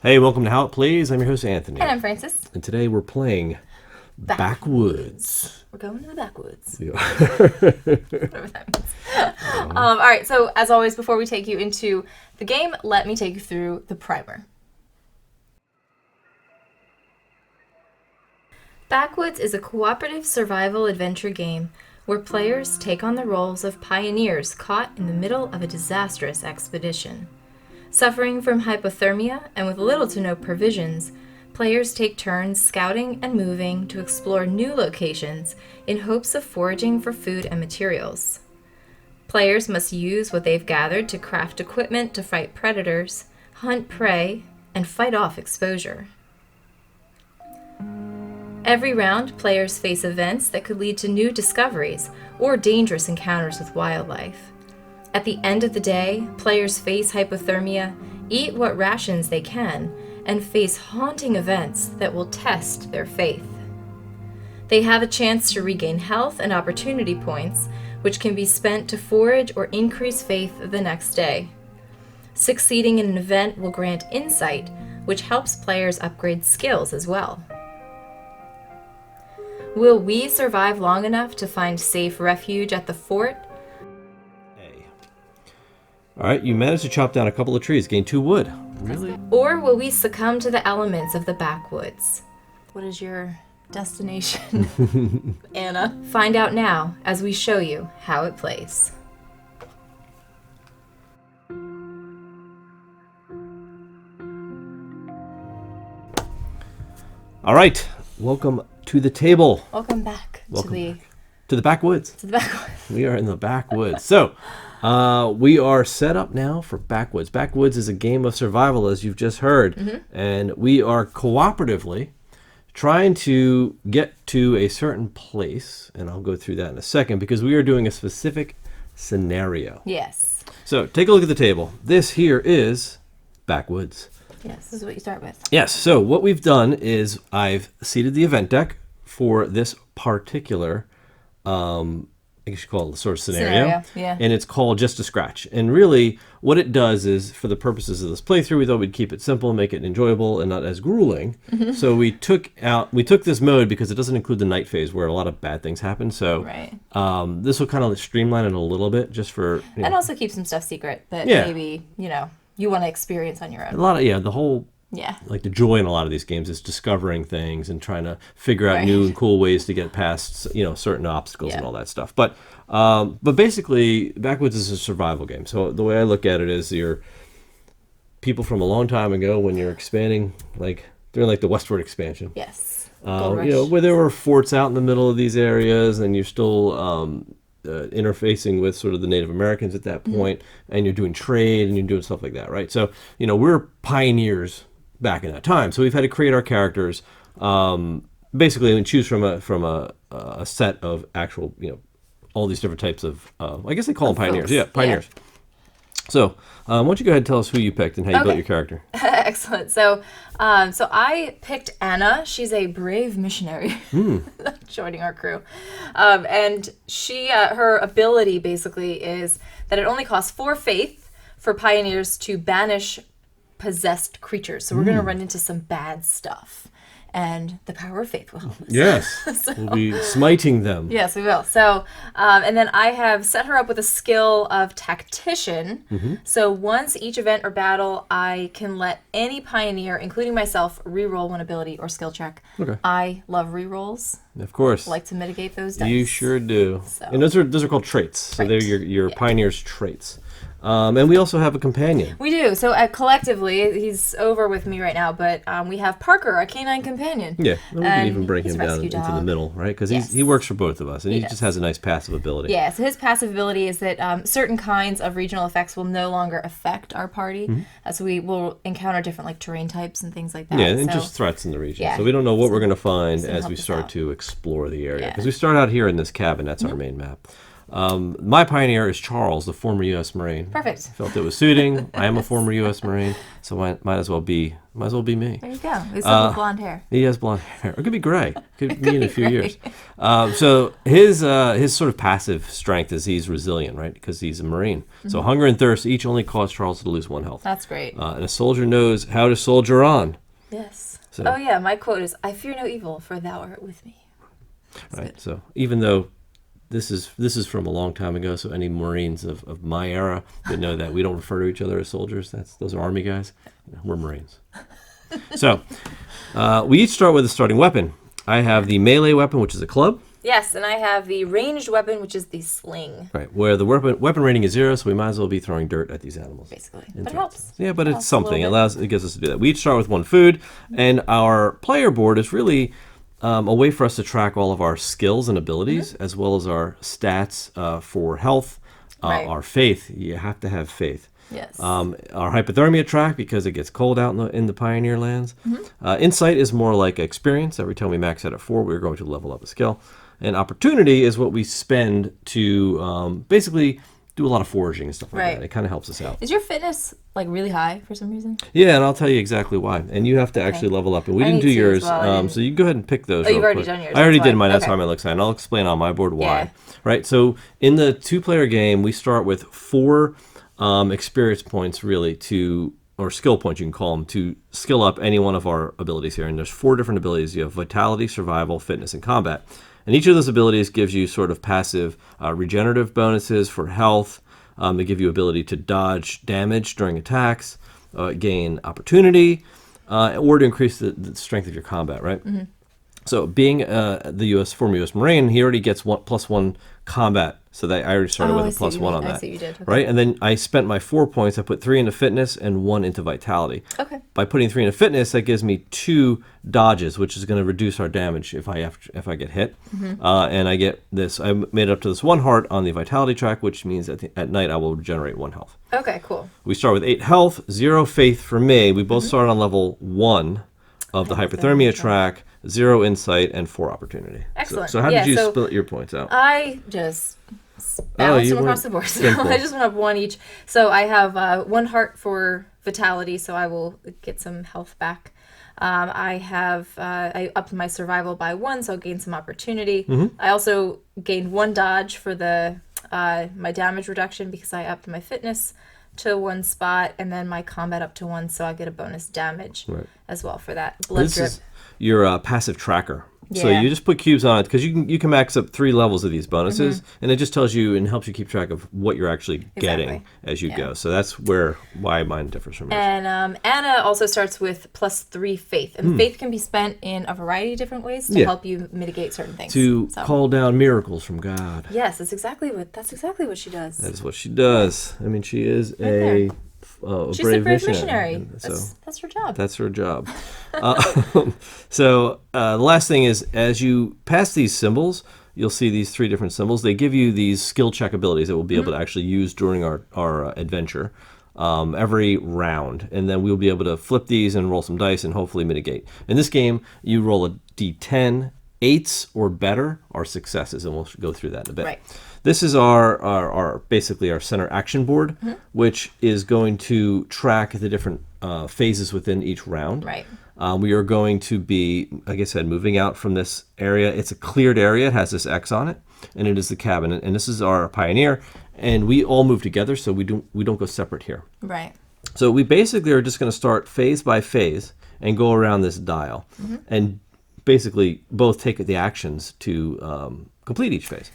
Hey, welcome to How It Plays. I'm your host, Anthony. And I'm Francis. And today we're playing Backwoods. We're going to the backwoods. Yeah. Whatever that means. All right, so as always, before we take you into the game, let me take you through the primer. Backwoods is a cooperative survival adventure game where players take on the roles of pioneers caught in the middle of a disastrous expedition. Suffering from hypothermia and with little to no provisions, players take turns scouting and moving to explore new locations in hopes of foraging for food and materials. Players must use what they've gathered to craft equipment to fight predators, hunt prey, and fight off exposure. Every round, players face events that could lead to new discoveries or dangerous encounters with wildlife. At the end of the day, players face hypothermia, eat what rations they can, and face haunting events that will test their faith. They have a chance to regain health and opportunity points, which can be spent to forage or increase faith the next day. Succeeding in an event will grant insight, which helps players upgrade skills as well. Will we survive long enough to find safe refuge at the fort? All right, you managed to chop down a couple of trees, gain 2 wood. Really? Or will we succumb to the elements of the backwoods? What is your destination, Anna? Find out now as we show you how it plays. All right, welcome to the table. Welcome back to the backwoods. To the backwoods. We are in the backwoods. So, we are set up now for Backwoods. Backwoods is a game of survival, as you've just heard, and we are cooperatively trying to get to a certain place, and I'll go through that in a second, because we are doing a specific scenario. Yes. So, take a look at the table. This here is Backwoods. Yes, this is what you start with. Yes, so what we've done is I've seeded the event deck for this particular I guess you call it a sort of scenario. Yeah. And it's called Just a Scratch. And really, what it does is, for the purposes of this playthrough, we thought we'd keep it simple, make it enjoyable, and not as grueling. So we took this mode because it doesn't include the night phase where a lot of bad things happen. So this will kind of streamline it a little bit, just for and also keep some stuff secret that maybe you want to experience on your own. A lot of the whole. Yeah. Like the joy in a lot of these games is discovering things and trying to figure out new and cool ways to get past, certain obstacles and all that stuff. But basically, Backwoods is a survival game. So the way I look at it is you're people from a long time ago when you're expanding, during the westward expansion. Yes. Where there were forts out in the middle of these areas, and you're still interfacing with sort of the Native Americans at that point, and you're doing trade and you're doing stuff like that, right? So, we're pioneers back in that time, so we've had to create our characters basically and choose from a set of actual all these different types of I guess they call them pioneers. Yeah, pioneers. So why don't you go ahead and tell us who you picked and how you built your character. Excellent. So I picked Anna. She's a brave missionary joining our crew, and she her ability basically is that it only costs 4 faith for pioneers to banish possessed creatures. So we're going to run into some bad stuff, and the power of faith will help us. Yes, we'll be smiting them. Yes, we will. So, and then I have set her up with a skill of tactician. So once each event or battle, I can let any pioneer, including myself, re-roll one ability or skill check. Okay. I love re-rolls. Of course. I like to mitigate those dice. You sure do. So. And those are called traits. So they're your pioneer's traits. And we also have a companion. We do. So collectively, he's over with me right now, but we have Parker, our canine companion. Yeah, we can even bring him down into the middle, right? Because he works for both of us, and he just has a nice passive ability. Yeah, so his passive ability is that certain kinds of regional effects will no longer affect our party. So we will encounter different terrain types and things like that. Yeah, and just threats in the region. Yeah. So we don't know what we're going to find as we start to explore the area. Because we start out here in this cabin. That's our main map. My pioneer is Charles, the former U.S. Marine. Perfect. Felt it was suiting. I am a former U.S. Marine, so might as well be me. There you go. He's still with blonde hair. He has blonde hair. It could be gray. Could be in a few years. So his sort of passive strength is he's resilient, right? Because he's a Marine. So hunger and thirst each only cause Charles to lose 1 health. That's great. And a soldier knows how to soldier on. Yes. So- Oh yeah, my quote is, "I fear no evil, for thou art with me." That's Right. good. So even though this is from a long time ago, so any Marines of my era would know that we don't refer to each other as soldiers. Those are Army guys. We're Marines. So we each start with a starting weapon. I have the melee weapon, which is a club. Yes, and I have the ranged weapon, which is the sling. Right, where the weapon rating is 0, so we might as well be throwing dirt at these animals. Basically. In But it terms. helps. Yeah, but it's Helps a something. little It gives us to do that. We each start with 1 food, and our player board is really a way for us to track all of our skills and abilities, as well as our stats for health, Right. our faith. You have to have faith. Yes. Our hypothermia track, because it gets cold out in the pioneer lands. Insight is more like experience. Every time we max out at 4, we're going to level up a skill. And opportunity is what we spend to basically do a lot of foraging and stuff like Right. that. It kind of helps us out. Is your fitness like really high for some reason? Yeah, and I'll tell you exactly why. And you have to actually level up. And we I didn't need do to yours, as well. I didn't- so you go ahead and pick those. Oh, you've real already quick. done yours, I already that's did why. mine. That's Okay. why I'm excited. I'll explain on my board why. Yeah. Right. So in the 2-player game, we start with 4 experience points, really, or skill points, you can call them, to skill up any one of our abilities here. And there's 4 different abilities. You have vitality, survival, fitness, and combat. And each of those abilities gives you sort of passive regenerative bonuses for health. They give you ability to dodge damage during attacks, gain opportunity, or to increase the strength of your combat, right? So being the former U.S. Marine, he already gets +1 combat. So that I already started with a +1 on that. I see what you did. Okay. Right? And then I spent my 4 points. I put 3 into fitness and 1 into vitality. Okay. By putting 3 into fitness, that gives me 2 dodges, which is going to reduce our damage if I get hit. And I get this. I made it up to this 1 heart on the vitality track, which means at night I will regenerate 1 health. Okay, cool. We start with 8 health, 0 faith for me. We both start on level 1 of the hypothermia track, 0 insight, and 4 opportunity. Excellent. So how did Yeah, you so split your points out? I just balanced you them across went the board. So simple. I just want to have 1 each. So I have 1 heart for vitality, so I will get some health back. I upped my survival by 1, so I'll gain some opportunity. I also gained 1 dodge for my damage reduction because I upped my fitness to 1 spot, and then my combat up to 1, so I get a bonus damage as well for that blood This drip. is your passive tracker. So Yeah. you just put cubes on it because you can max up 3 levels of these bonuses, and it just tells you and helps you keep track of what you're actually getting as you go. So that's why mine differs from yours. And Anna also starts with +3 faith, and faith can be spent in a variety of different ways to help you mitigate certain things. To So- call down miracles from God. Yes, that's exactly what she does. That is what she does. I mean, she is there. a She's brave a brave missionary. missionary. So That's her job. that's her job. So the last thing is, as you pass these symbols, you'll see these 3 different symbols. They give you these skill check abilities that we'll be able to actually use during our adventure every round. And then we'll be able to flip these and roll some dice and hopefully mitigate. In this game, you roll a d10. 8s or better are successes, and we'll go through that in a bit. Right. This is our basically our center action board, which is going to track the different phases within each round. Right. We are going to be, like I said, moving out from this area. It's a cleared area. It has this X on it, and it is the cabin. And this is our pioneer, and we all move together, so we don't go separate here. Right. So we basically are just going to start phase by phase and go around this dial, and basically both take the actions to complete each phase.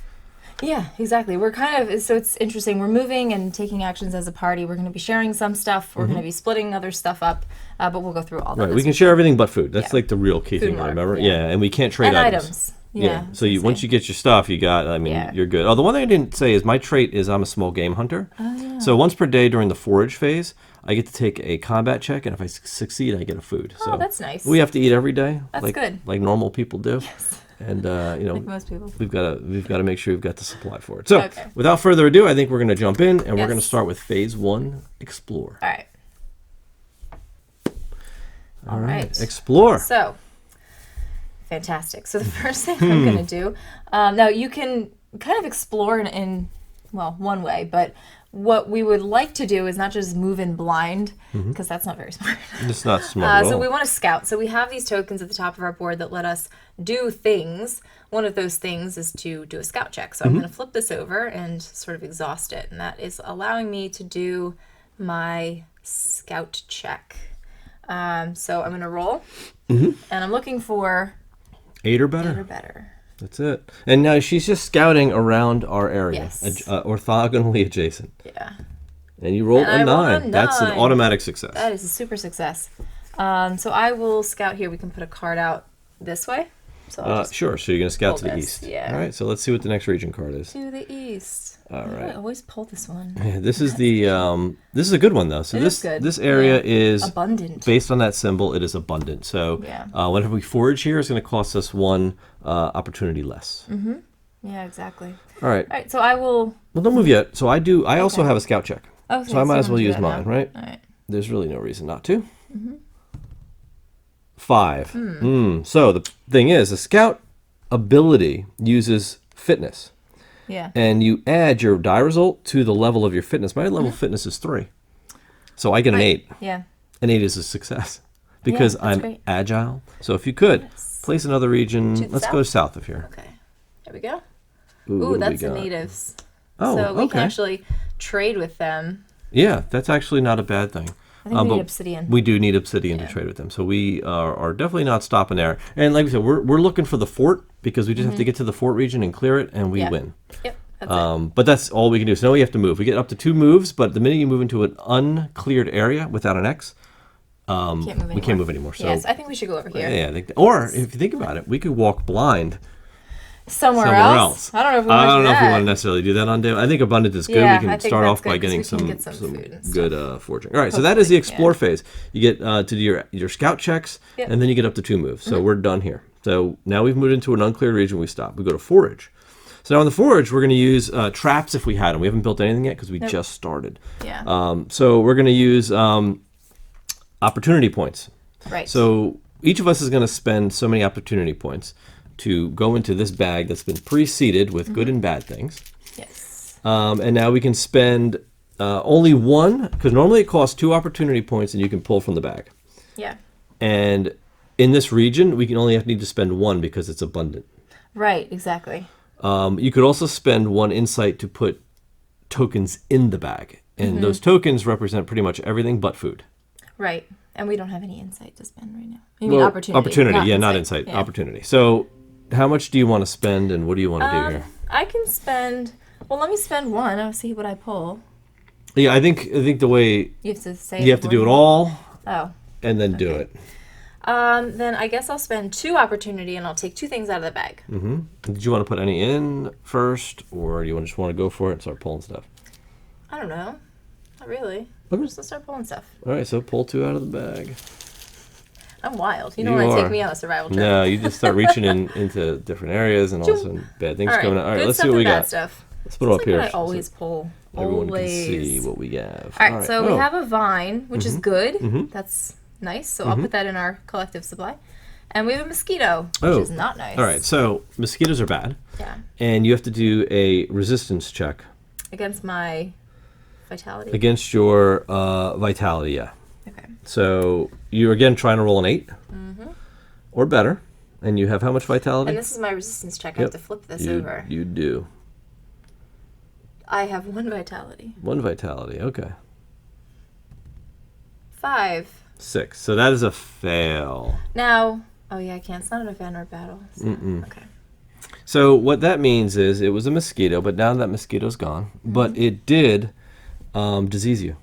Yeah, exactly. We're so it's interesting. We're moving and taking actions as a party. We're going to be sharing some stuff. We're going to be splitting other stuff up, but we'll go through all that. Right, we can share everything but food. That's Yeah. like the real key thing and to water, remember. yeah. Yeah, and we can't trade And items. items. Yeah. So once you get your stuff, Yeah. you're good. Oh, the one thing I didn't say is my trait is I'm a small game hunter. Oh, yeah. So once per day during the forage phase, I get to take a combat check, and if I succeed, I get a food. Oh, So that's nice. we have to eat every day. That's good. Like normal people do. Yes. And Like most people. we've got to make sure we've got the supply for it. So Okay. without further ado, I think we're going to jump in, and we're Yes. going to start with phase 1, explore. All right. All right, right. explore. So, fantastic. So the first thing I'm going to do, now you can kind of explore in well, one way, but what we would like to do is not just move in blind, because that's not very smart. It's not smart at So all. we want to scout. So we have these tokens at the top of our board that let us do things. One of those things is to do a scout check. So I'm going to flip this over and sort of exhaust it. And that is allowing me to do my scout check. So I'm going to roll. And I'm looking for 8 or better. 8 or better. That's it. And now she's just scouting around our area, Yes. orthogonally adjacent. Yeah. And you rolled And a I rolled 9. a That's an 9. automatic success. That is a super success. So I will scout here. We can put a card out this way. So I'll just Sure. So you're going to scout pull to the this, east. yeah. All right. So let's see what the next region card is. to the east. All Why do right. I always pull this one. Yeah, this is the this is a good one though. So It this is good. this area Yeah. is Abundant. based on that symbol. It is abundant. So Yeah. whenever we forage here, it's going to cost us 1 opportunity less. Yeah, exactly. All right. All right, so I will. Well, don't move yet. So I also Okay. have a scout check. Okay, So I might as I'm well gonna do use that mine, now. right? All right. There's really no reason not to. 5. So the thing is, a scout ability uses fitness, Yeah. and you add your die result to the level of your fitness. My level of fitness is 3, so I get an 8. Yeah. An 8 is a success because that's I'm great. agile. So if you could Yes. place another region, To the let's go south? south of here. Okay. There we go. Ooh, Ooh, what do we that's the got? natives. Oh, so we can okay. actually trade with them. Yeah, that's actually not a bad thing. I think we but need obsidian. We do need obsidian to trade with them, so we are definitely not stopping there. And like we said, we're looking for the fort because we just have to get to the fort region and clear it, and we Yeah. win. Yep. That's it. But that's all we can do. So now we have to move. We get up to 2 moves, but the minute you move into an uncleared area without an X, we can't move anymore. So Yes, I think we should go over here. yeah, or if you think about it, we could walk blind Somewhere somewhere else. else. I don't know if we I want to don't do know if we that. want to necessarily do that on day. I think abundance is good. Yeah, We I can think start that's off by good 'cause getting we can some, get some food and good foraging. All right, so that is the explore Hopefully, phase. You get to do your scout checks, Yep. and then you get up to 2 moves. So we're done here. So now we've moved into an uncleared region. We stop. We go to forage. So now in the forage, we're going to use traps if we had them. We haven't built anything yet because we just started. Yeah. So we're going to use opportunity points. Right. So each of us is going to spend so many opportunity points to go into this bag that's been pre-seeded with good and bad things. Yes. And now we can spend only 1, because normally it costs 2 opportunity points and you can pull from the bag. Yeah. And in this region, we can only need to spend 1 because it's abundant. Right. Exactly. You could also spend 1 insight to put tokens in the bag. And those tokens represent pretty much everything but food. Right. And we don't have any insight to spend right now. You mean opportunity? Opportunity, not insight. Yeah. Opportunity. So how much do you want to spend and what do you want to do here? I can spend. Well, let me spend 1. I'll see what I pull. Yeah, I think the way You have to say. you have to do it all Oh. and then do it. Then I guess I'll spend 2 opportunity and I'll take 2 things out of the bag. Did you want to put any in first, or you just want to go for it and start pulling stuff? I don't know. Not really. Okay. Just start pulling stuff. All right, so pull 2 out of the bag. I'm wild. You don't You want to are. take me on a survival trip. No, you just start reaching into different areas, and all of a sudden bad things All right. coming out. All right, Good let's stuff see what and we bad got. Stuff. Let's put it up Like here what I so always pull. everyone always. can see what we have. All right, so we Oh, have a vine, which is good. That's nice. So I'll put that in our collective supply. And we have a mosquito, which is not nice. All right, so mosquitoes are bad, Yeah. and you have to do a resistance check Against my vitality. against your vitality. Yeah. Okay. So you're again trying to roll an 8 or better, and you have how much vitality? And this is my resistance check. I have to flip this over. You do. I have 1 vitality. 1 vitality. Okay. 5. 6. So that is a fail. Now, oh yeah, I can't. It's not an event or battle. So, okay. So what that means is it was a mosquito, but now that mosquito's gone, but it did disease you.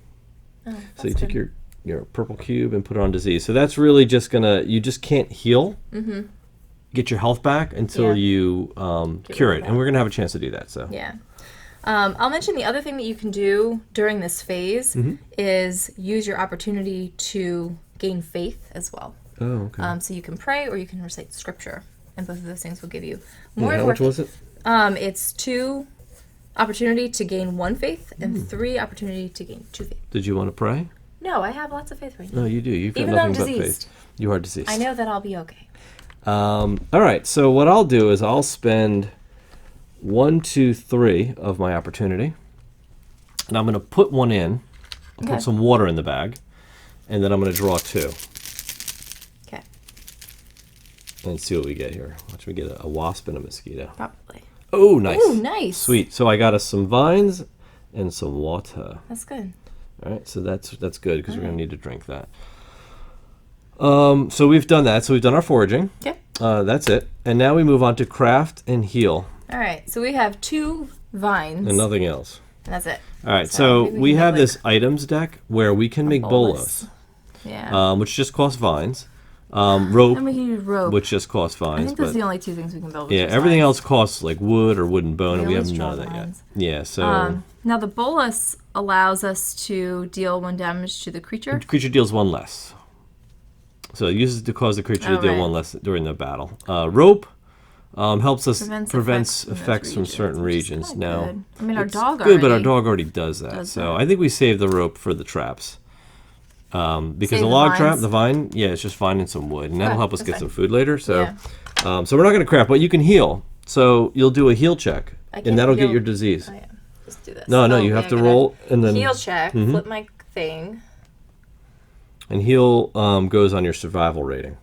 Oh, So you that's took good. your purple cube and put it on disease. So that's really just you just can't heal, get your health back until Yeah. you cure rid it. of And we're going to have a chance to do that. So Yeah. I'll mention the other thing that you can do during this phase is use your opportunity to gain faith as well. Oh, okay. So you can pray or you can recite scripture, and both of those things will give you And more. how much was it? It's 2 opportunity to gain 1 faith and 3 opportunity to gain 2 faith. Did you want to pray? No, I have lots of faith right now. No, you do. You've got Even though I'm nothing but diseased. faith. You are diseased. I know that I'll be okay. All right. So what I'll do is I'll spend 1, 2, 3 of my opportunity. And I'm going to put one in. I'll put some water in the bag. And then I'm going to draw 2. Okay. And see what we get here. Watch me get a wasp and a mosquito. Probably. Oh, nice. Ooh, nice. Sweet. So I got us some vines and some water. That's good. All right, so that's good because we're going to need to drink that. So we've done that. So we've done our foraging. Okay. That's it. And now we move on to craft and heal. All right. So we have 2 vines. And nothing else. And that's it. All right, so maybe we can have like this items deck where we can make bolas, Yeah. which just costs vines. Rope, And we can use rope. which just costs I vines. think those are But the only 2 things we can build. yeah, everything else costs like wood or wooden bone, and we have let's none of draw that yet. vines. Yeah, so Now the bolus allows us to deal 1 damage to the creature. creature deals 1 less. So it uses to cause the creature to deal right. 1 less during the battle. Rope helps us Prevents effects from certain regions. Now, good. I mean, our it's dog good, but our already dog already does that. So I think we save the rope for the traps. Because Save a the log trap, vines. the vine, yeah, it's just finding some wood, and that'll Okay, help us that's get fine. some food later. So, Yeah. so we're not going to craft, but you can heal. So you'll do a heal check, can't and that'll get heal- your disease. Oh, yeah. Let's do this. No, Oh, you have yeah, to I gotta roll, and then heal check. Flip my thing. and heal goes on your survival rating.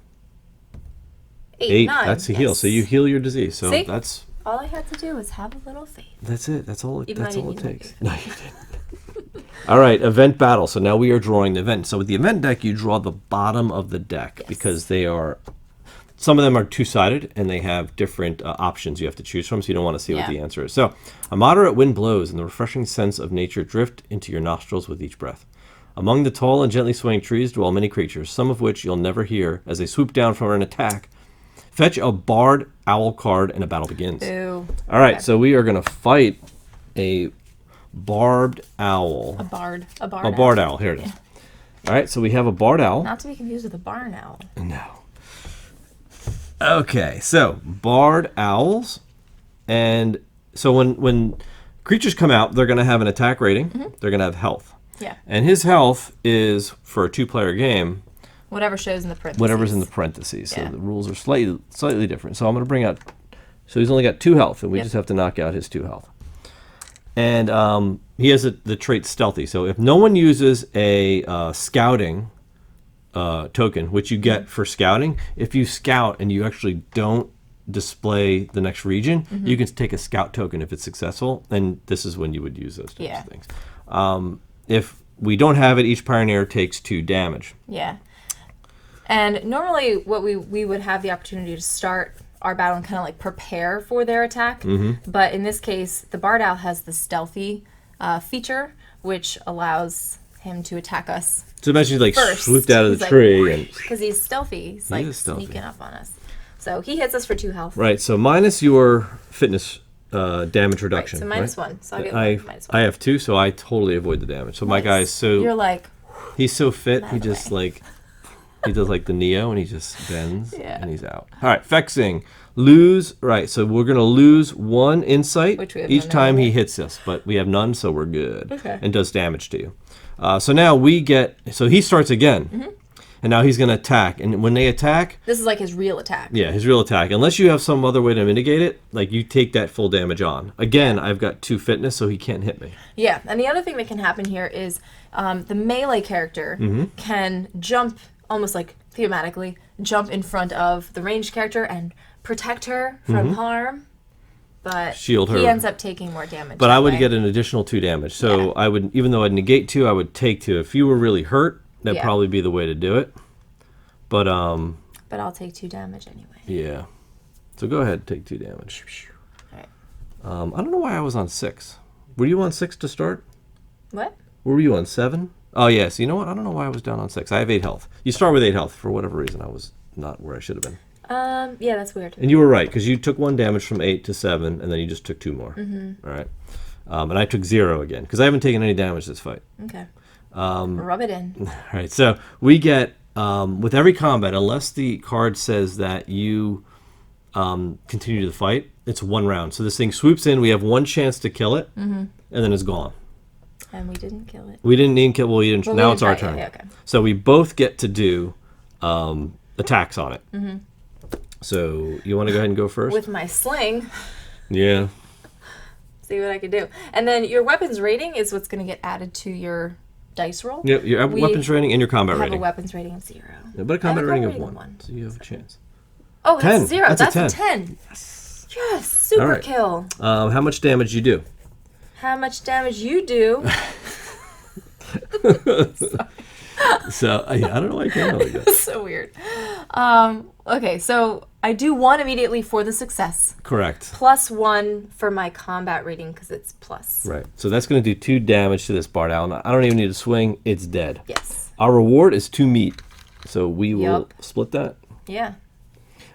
8, 9. That's a heal. So you heal your disease. So See? that's All I had to do was have a little faith. that's it. That's all. Even That's though I all it didn't need takes. No, you didn't. All right, event battle. So now we are drawing the event. So with the event deck, you draw the bottom of the deck because they are. Some of them are two-sided, and they have different options you have to choose from, so you don't want to see what the answer is. So, a moderate wind blows, and the refreshing scents of nature drift into your nostrils with each breath. Among the tall and gently swaying trees dwell many creatures, some of which you'll never hear as they swoop down for an attack. Fetch a barred owl card, and a battle begins. Ooh. All right, so we are going to fight a barbed owl. A barred A barred owl. Here it is. All right, so we have a barred owl. Not to be confused with a barn owl. No. Okay, so barred owls, and so when creatures come out, they're going to have an attack rating. They're going to have health. Yeah. And his health is, for a 2-player game, Whatever shows in the parentheses. whatever's in the parentheses. Yeah. So the rules are slightly different. So I'm going to bring out. So he's only got 2 health, and we just have to knock out his 2 health. And he has the trait stealthy. So if no one uses a scouting token, which you get for scouting, if you scout and you actually don't display the next region, you can take a scout token if it's successful, and this is when you would use those types of things. If we don't have it, each pioneer takes 2 damage. Yeah. And normally what we would have the opportunity to start our battle and kind of like prepare for their attack. But in this case, the Bard Owl has the stealthy feature, which allows him to attack us So imagine he first. swooped out of He's the like, tree and because he's stealthy. He's like is stealthy. sneaking up on us. So he hits us for 2 health. right. So minus your fitness damage reduction. So minus 1. So I'll get minus 1. I have 2, so I totally avoid the damage. So my Nice. guy's so You're like, he's so fit. Out He of the just way. like he does like the Neo, and he just bends Yeah. and he's out. All right, Fexing. Lose. Right. So we're gonna lose 1 insight Which we have each none time he anyway. hits us, but we have none, so we're good. Okay. And does damage to you. So now we get. So he starts again, and now he's gonna attack. And when they attack, this is like his real attack. yeah, his real attack. Unless you have some other way to mitigate it, like you take that full damage on. Again, I've got 2 fitness, so he can't hit me. Yeah, and the other thing that can happen here is the melee character can jump, almost like thematically, jump in front of the ranged character and protect her from harm. But Shield her. he ends up taking more damage. But that I would way. get an additional 2 damage. So Yeah. I would, even though I'd negate 2, I would take 2. If you were really hurt, that'd Yeah. probably be the way to do it. But But I'll take 2 damage anyway. yeah. So go ahead, take 2 damage. Alright. I don't know why I was on 6. Were you on 6 to start? What? Were you on 7? Oh yes. You know what? I don't know why I was down on 6. I have 8 health. You start with 8 health for whatever reason. I was not where I should have been. Yeah, that's weird. And you were right, because you took 1 damage from 8 to 7, and then you just took 2 more. All right. And I took 0 again, because I haven't taken any damage this fight. Okay. Rub it in. All right, so we get, with every combat, unless the card says that you continue the fight, it's 1 round. So this thing swoops in, we have 1 chance to kill it, and then it's gone. And we didn't kill it. We didn't even kill, well, you didn't, Well, we now didn't it's our try it, turn. yeah, okay. So we both get to do attacks on it. So you want to go ahead and go first? With my sling, Yeah. see what I can do. And then your weapons rating is what's going to get added to your dice roll. Yep, your weapons rating and your combat I have rating. a weapons rating of 0. Yeah, but a combat I have rating a of combat 1, so you have a chance. Oh, that's 10. 0. That's a 10. Yes, super All right. kill. How much damage you do? How much damage you do? So I don't know why I can't like that. So weird. Okay, so I do 1 immediately for the success. Correct. Plus 1 for my combat rating because it's plus. Right. So that's going to do 2 damage to this bard owl. I don't even need to swing. It's dead. Yes. Our reward is 2 meat. So we will Yup. split that. Yeah.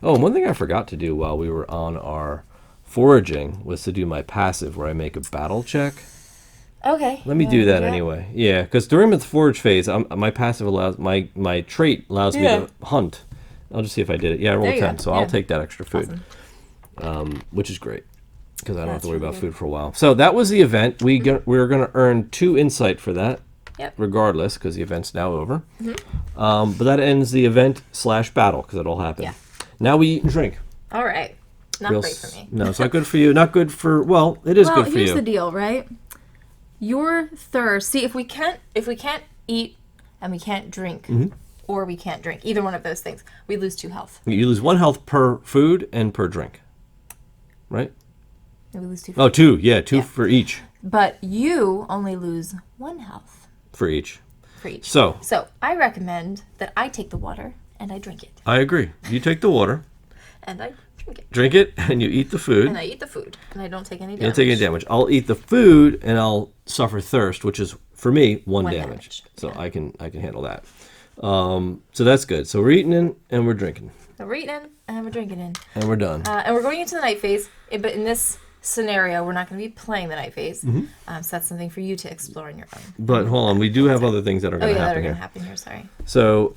Oh, and one thing I forgot to do while we were on our foraging was to do my passive where I make a battle check. Okay. Let me do that anyway. Yeah, because during the forage phase, my passive allows my trait allows me to hunt. I'll just see if I did it. Yeah, I rolled 10, so I'll take that extra food, which is great because I don't have to worry about food for a while. So that was the event. We're going to earn 2 insight for that, regardless, because the event's now over. But that ends the event / battle because it all happened. Yeah. Now we eat and drink. All right. Not great for me. No, it's not good for you. Not good for, well, it is good for you. Here's the deal, right? Your thirst. See, if we can't eat and we can't drink, or we can't drink either one of those things, we lose 2 health. You lose 1 health per food and per drink, right? We lose 2. Oh, 2. Yeah, 2 for each. But you only lose 1 health For each. for each. So I recommend that I take the water and I drink it, I agree. You take the water, and I drink it, and you eat the food. and I eat the food, and I don't take any damage. You don't take any damage. I'll eat the food, and I'll suffer thirst, which is for me 1 damage. So I can handle that. So that's good. So we're eating and we're drinking. So we're eating and we're drinking in. And we're done. And we're going into the night phase, but in this scenario, we're not going to be playing the night phase. So that's something for you to explore on your own. But hold on, we do have other things that are going to that happen are here. going to happen here, sorry. So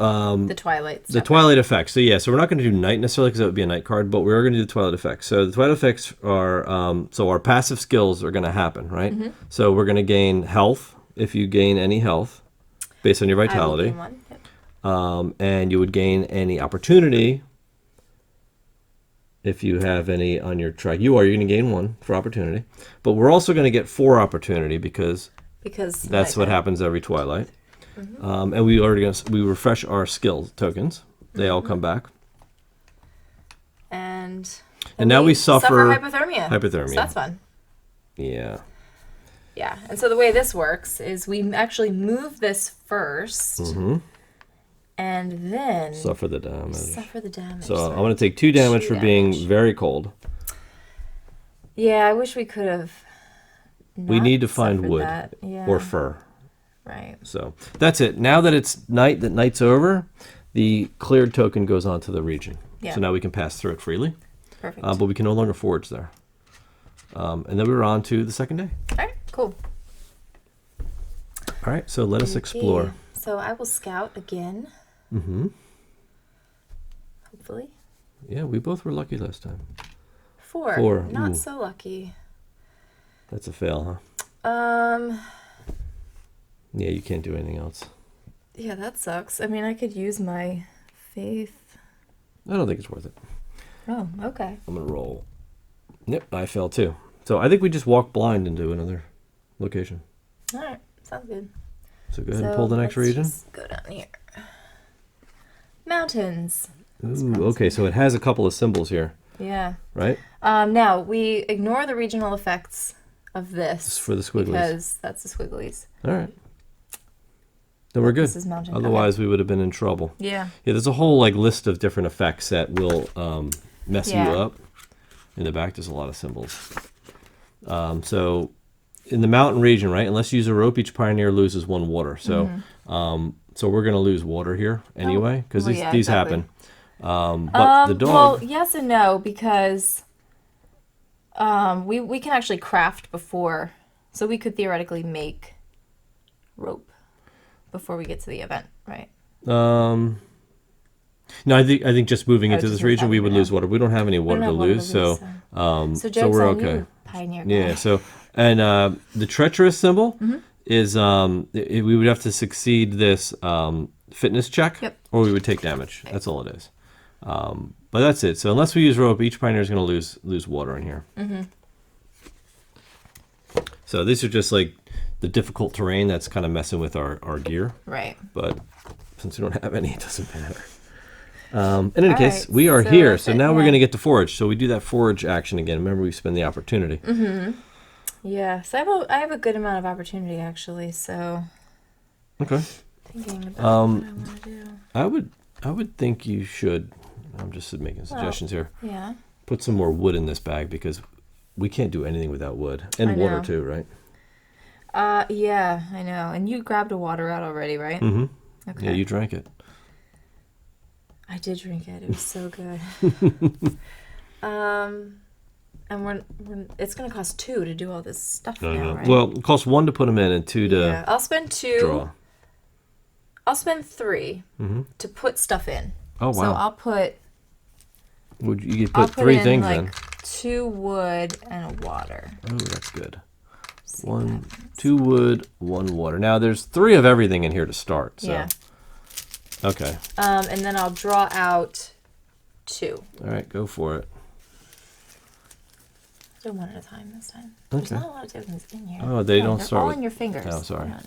The Twilight the stuff. Twilight effects. So yeah, so we're not going to do night necessarily because that would be a night card, but we are going to do the Twilight effects. So the Twilight effects are, so our passive skills are going to happen, right? So we're going to gain health if you gain any health based on your vitality. I will gain 1. Yep. And you would gain any opportunity if you have any on your track. You're going to gain 1 for opportunity. But we're also going to get 4 opportunity because that's what happens every Twilight. And we refresh our skill tokens. They all come back. And now we suffer hypothermia. So that's fun. Yeah. Yeah. And so the way this works is we actually move this first. And then Suffer the damage. So I'm going to take 2 damage for being very cold. Yeah, I wish we could have. We need to find wood or fur. Right. So that's it. Now that it's night, that night's over, the cleared token goes on to the region. Yeah. So now we can pass through it freely. Perfect. But we can no longer forage there. And then we were on to the second day. All right, cool. All right, so let us explore. So I will scout again. Hopefully. Yeah, we both were lucky last time. 4. Not so lucky. That's a fail, huh? Yeah, you can't do anything else. Yeah, that sucks. I mean, I could use my faith. I don't think it's worth it. Oh, okay. I'm going to roll. Yep, I fell too. So I think we just walk blind into another location. All right, sounds good. So go ahead and pull the next region. Just go down here. Mountains. Ooh, okay, so it has a couple of symbols here. Yeah. Right? Now, we ignore the regional effects of this. Just for the squigglies. Because that's the squigglies. All right. Then we're good. This is mountain. Otherwise, we would have been in trouble. Yeah. Yeah, there's a whole list of different effects that will mess you up. In the back, there's a lot of symbols. So in the mountain region, right, unless you use a rope, each pioneer loses 1 water. So so we're going to lose water here anyway, because these happen. But the dog... Well, yes and no, because we can actually craft before. So we could theoretically make rope before we get to the event, right? No, I think just moving into this region, we would lose water. We don't have any water to lose, so we're okay. Pioneer Yeah. guy. So and the treacherous symbol is we would have to succeed this fitness check, or we would take damage. That's all it is. But that's it. So unless we use rope, each pioneer is going to lose water in here. So these are just like the difficult terrain that's kind of messing with our gear. Right. But since we don't have any, it doesn't matter. In any case, right, we are so here. that's So it, now we're yeah. going to get to forage. So we do that forage action again. Remember, we spend the opportunity. Mm-hmm. Yeah. So I have a good amount of opportunity actually. So Okay. thinking about what I want to do. I would think you should. I'm just making suggestions here. Yeah. Put some more wood in this bag because we can't do anything without wood and I water know. too, right? Yeah, I know. And you grabbed a water out already, right? Mm-hmm. Okay. Yeah, you drank it. I did drink it. It was so good. And it's gonna cost 2 to do all this stuff now, right? Well, it costs 1 to put them in and 2 to yeah, I'll spend 2. draw. I'll spend 3 to put stuff in. Oh wow! So I'll put. Would you could I'll put put 3 in things like in? 2 wood and a water. Oh, that's good. See what 1, happens. 2 wood, 1 water. Now there's 3 of everything in here to start. So. Yeah. Okay. And then I'll draw out 2. All right, go for it. Do 1 at a time this time. There's Okay. not a lot of tokens in here. Oh, they Come on, don't they're start all with- in your fingers. Oh, sorry. Come on.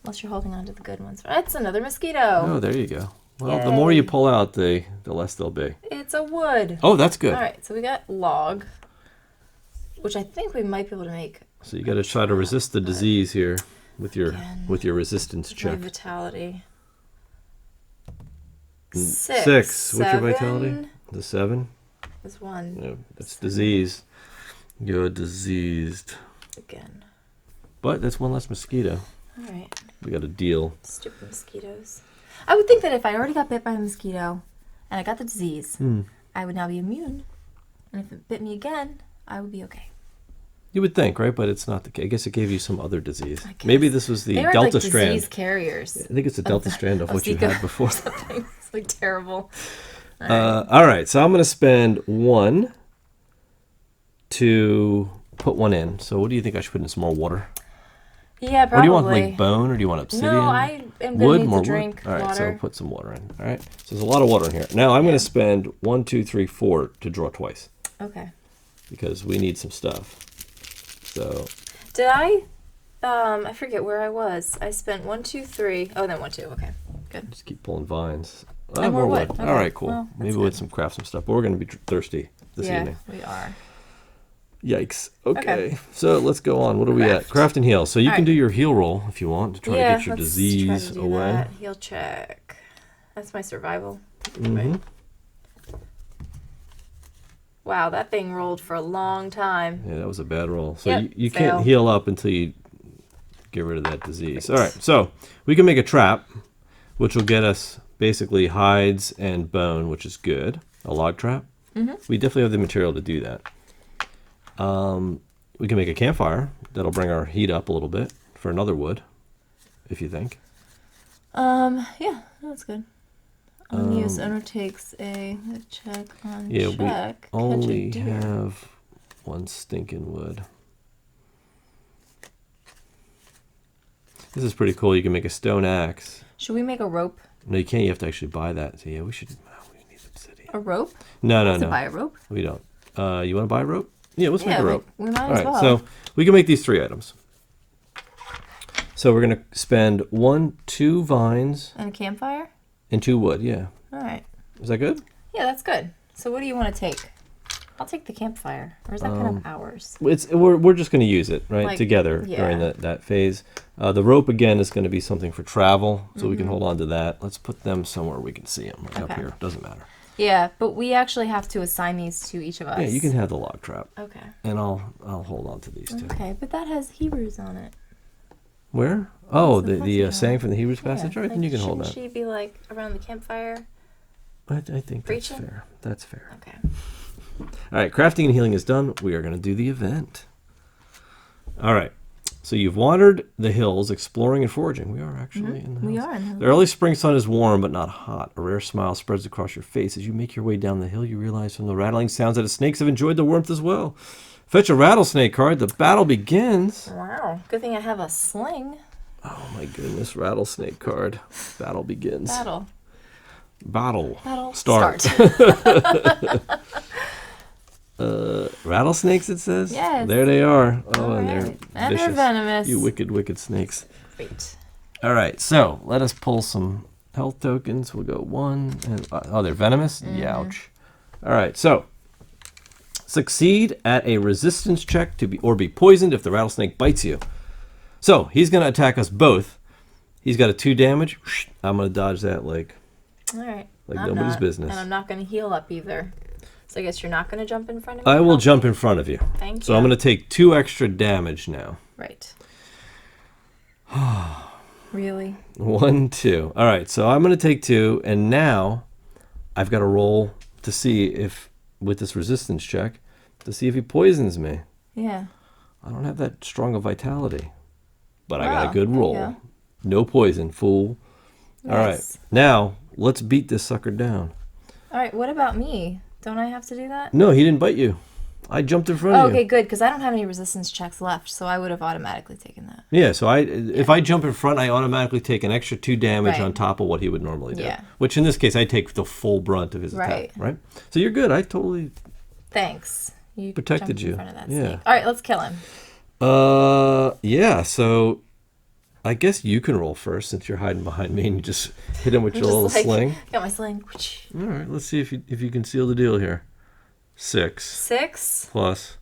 Unless you're holding on to the good ones. That's another mosquito. Oh, there you go. Well, the more you Yay. pull out, the less they'll be. It's a wood. Oh, that's good. All right, so we got log, which I think we might be able to make So you got to try to resist the disease here with your Again. resistance my check. vitality. Mm, 6. 6. What's your vitality? 7 The 7. is 1 No, that's disease. You're diseased. again. But that's 1 less mosquito. All right, We got a deal. stupid mosquitoes. I would think that if I already got bit by a mosquito and I got the disease, I would now be immune. And if it bit me again, I would be okay. You would think, right? But it's not the case. I guess it gave you some other disease. I guess. Maybe this was the They are Delta like strand. disease carriers. I think it's the Delta strand of what you Zika had before. or something. It's like terrible. All right, so I'm going to spend 1 to put 1 in. So what do you think I should put in? Some more water? Yeah, probably. Or do you want like bone or do you want obsidian? No, I am wood, going to more need to drink wood? All right, so water. put some water in. All right, so there's a lot of water in here. Now I'm going to spend 1, 2, 3, 4 to draw twice Okay. because we need some stuff. So Did I forget where I was. I spent 1, 2, 3. Oh, then 1, 2. Okay, good. just keep pulling vines. And more wood. Okay. All right, cool. Well, Maybe that's we'll good. some craft some stuff. But we're going to be thirsty this yeah, evening. we are. Yikes. Okay. Okay. So let's go on. What are we at? Craft and heal. So you All can right. do your heal roll if you want to try yeah, to get your let's disease try to do away. that. Heal check. That's my survival. Mhm. Right. Wow, that thing rolled for a long time. Yeah, that was a bad roll. So Yep, you fail. can't heal up until you get rid of that disease. All right. So we can make a trap, which will get us basically hides and bone, which is good. A log trap. Mm-hmm. We definitely have the material to do that. We can make a campfire. That'll bring our heat up a little bit for another wood, if you think. Yeah, that's good. Unused owner takes a check on Yeah, check. we Catch a only deer. have 1 stinking wood. This is pretty cool. You can make a stone axe. Should we make a rope? No, you can't. You have to actually buy that. So yeah, we should. Oh, we need obsidian. A rope? No, no, To no. buy a rope? We don't. You want to buy a rope? Yeah, let's make Yeah, a rope. we might All as right, well. so we can make these 3 items. So we're gonna spend 1, 2 vines And a campfire? and 2 wood. Yeah, All right. is that good? Yeah, that's good. So what do you want to take? I'll take the campfire. Or is that kind of ours? We're just gonna use it right Like, together yeah. during that phase. The rope again is going to be something for travel, so we can Mm-hmm. hold on to that. Let's put them somewhere we can see them, like up Okay. here. Doesn't matter. Yeah, but we actually have to assign these to each of us. Yeah, you can have the log trap, Okay. and I'll hold on to these 2. Okay, but that has Hebrews on it. Where? Oh, the the passage saying from the Hebrews passage. Yeah, All right, then you can hold shouldn't that. she be like around the campfire? I think that's Preaching? fair. That's fair. Okay. All right, crafting and healing is done. We are going to do the event. All right. So you've wandered the hills, exploring and foraging. We are actually in the hills. We are in the The early spring sun is warm but not hot. A rare smile spreads across your face. As you make your way down the hill, you realize from the rattling sounds that the snakes have enjoyed the warmth as well. Fetch a rattlesnake card. The battle begins. Wow. Good thing I have a sling. Oh my goodness, rattlesnake card. Battle begins. Battle. Battle. Start. Rattlesnakes, it says? Yes. There they are. Oh, All and right. they're And vicious. they're venomous. You wicked, wicked snakes. Great. All right, so let us pull some health tokens. We'll go 1. And, oh, they're venomous? Youch. All right, so succeed at a resistance check to be poisoned if the rattlesnake bites you. So he's going to attack us both. He's got a 2 damage. I'm going to dodge that like All right. nobody's business. And I'm not going to heal up either. So I guess you're not going to jump in front of me? I will jump in front of you. Thank So you. I'm going to take 2 extra damage now. Right. Really? 1, 2. All right, so I'm going to take 2, and now I've got to roll to see if, with this resistance check, to see if he poisons me. Yeah. I don't have that strong of vitality, but I got Wow, a good there you roll. go. No poison, fool. All right, Nice. now let's beat this sucker down. All right, what about me? Don't I have to do that? No, he didn't bite you. I jumped in front Oh, of you. okay, good, because I don't have any resistance checks left, so I would have automatically taken that. Yeah, so if I jump in front, I automatically take an extra 2 damage Right. on top of what he would normally do. Yeah. Which in this case, I take the full brunt of his attack. Right. So you're good. I totally Thanks. You protected jumped you. in front of that Yeah. snake. All right, let's kill him. Yeah. So I guess you can roll first since you're hiding behind me and you just hit him with your little sling. Got my sling. All right. Let's see if you can seal the deal here. 6 6, plus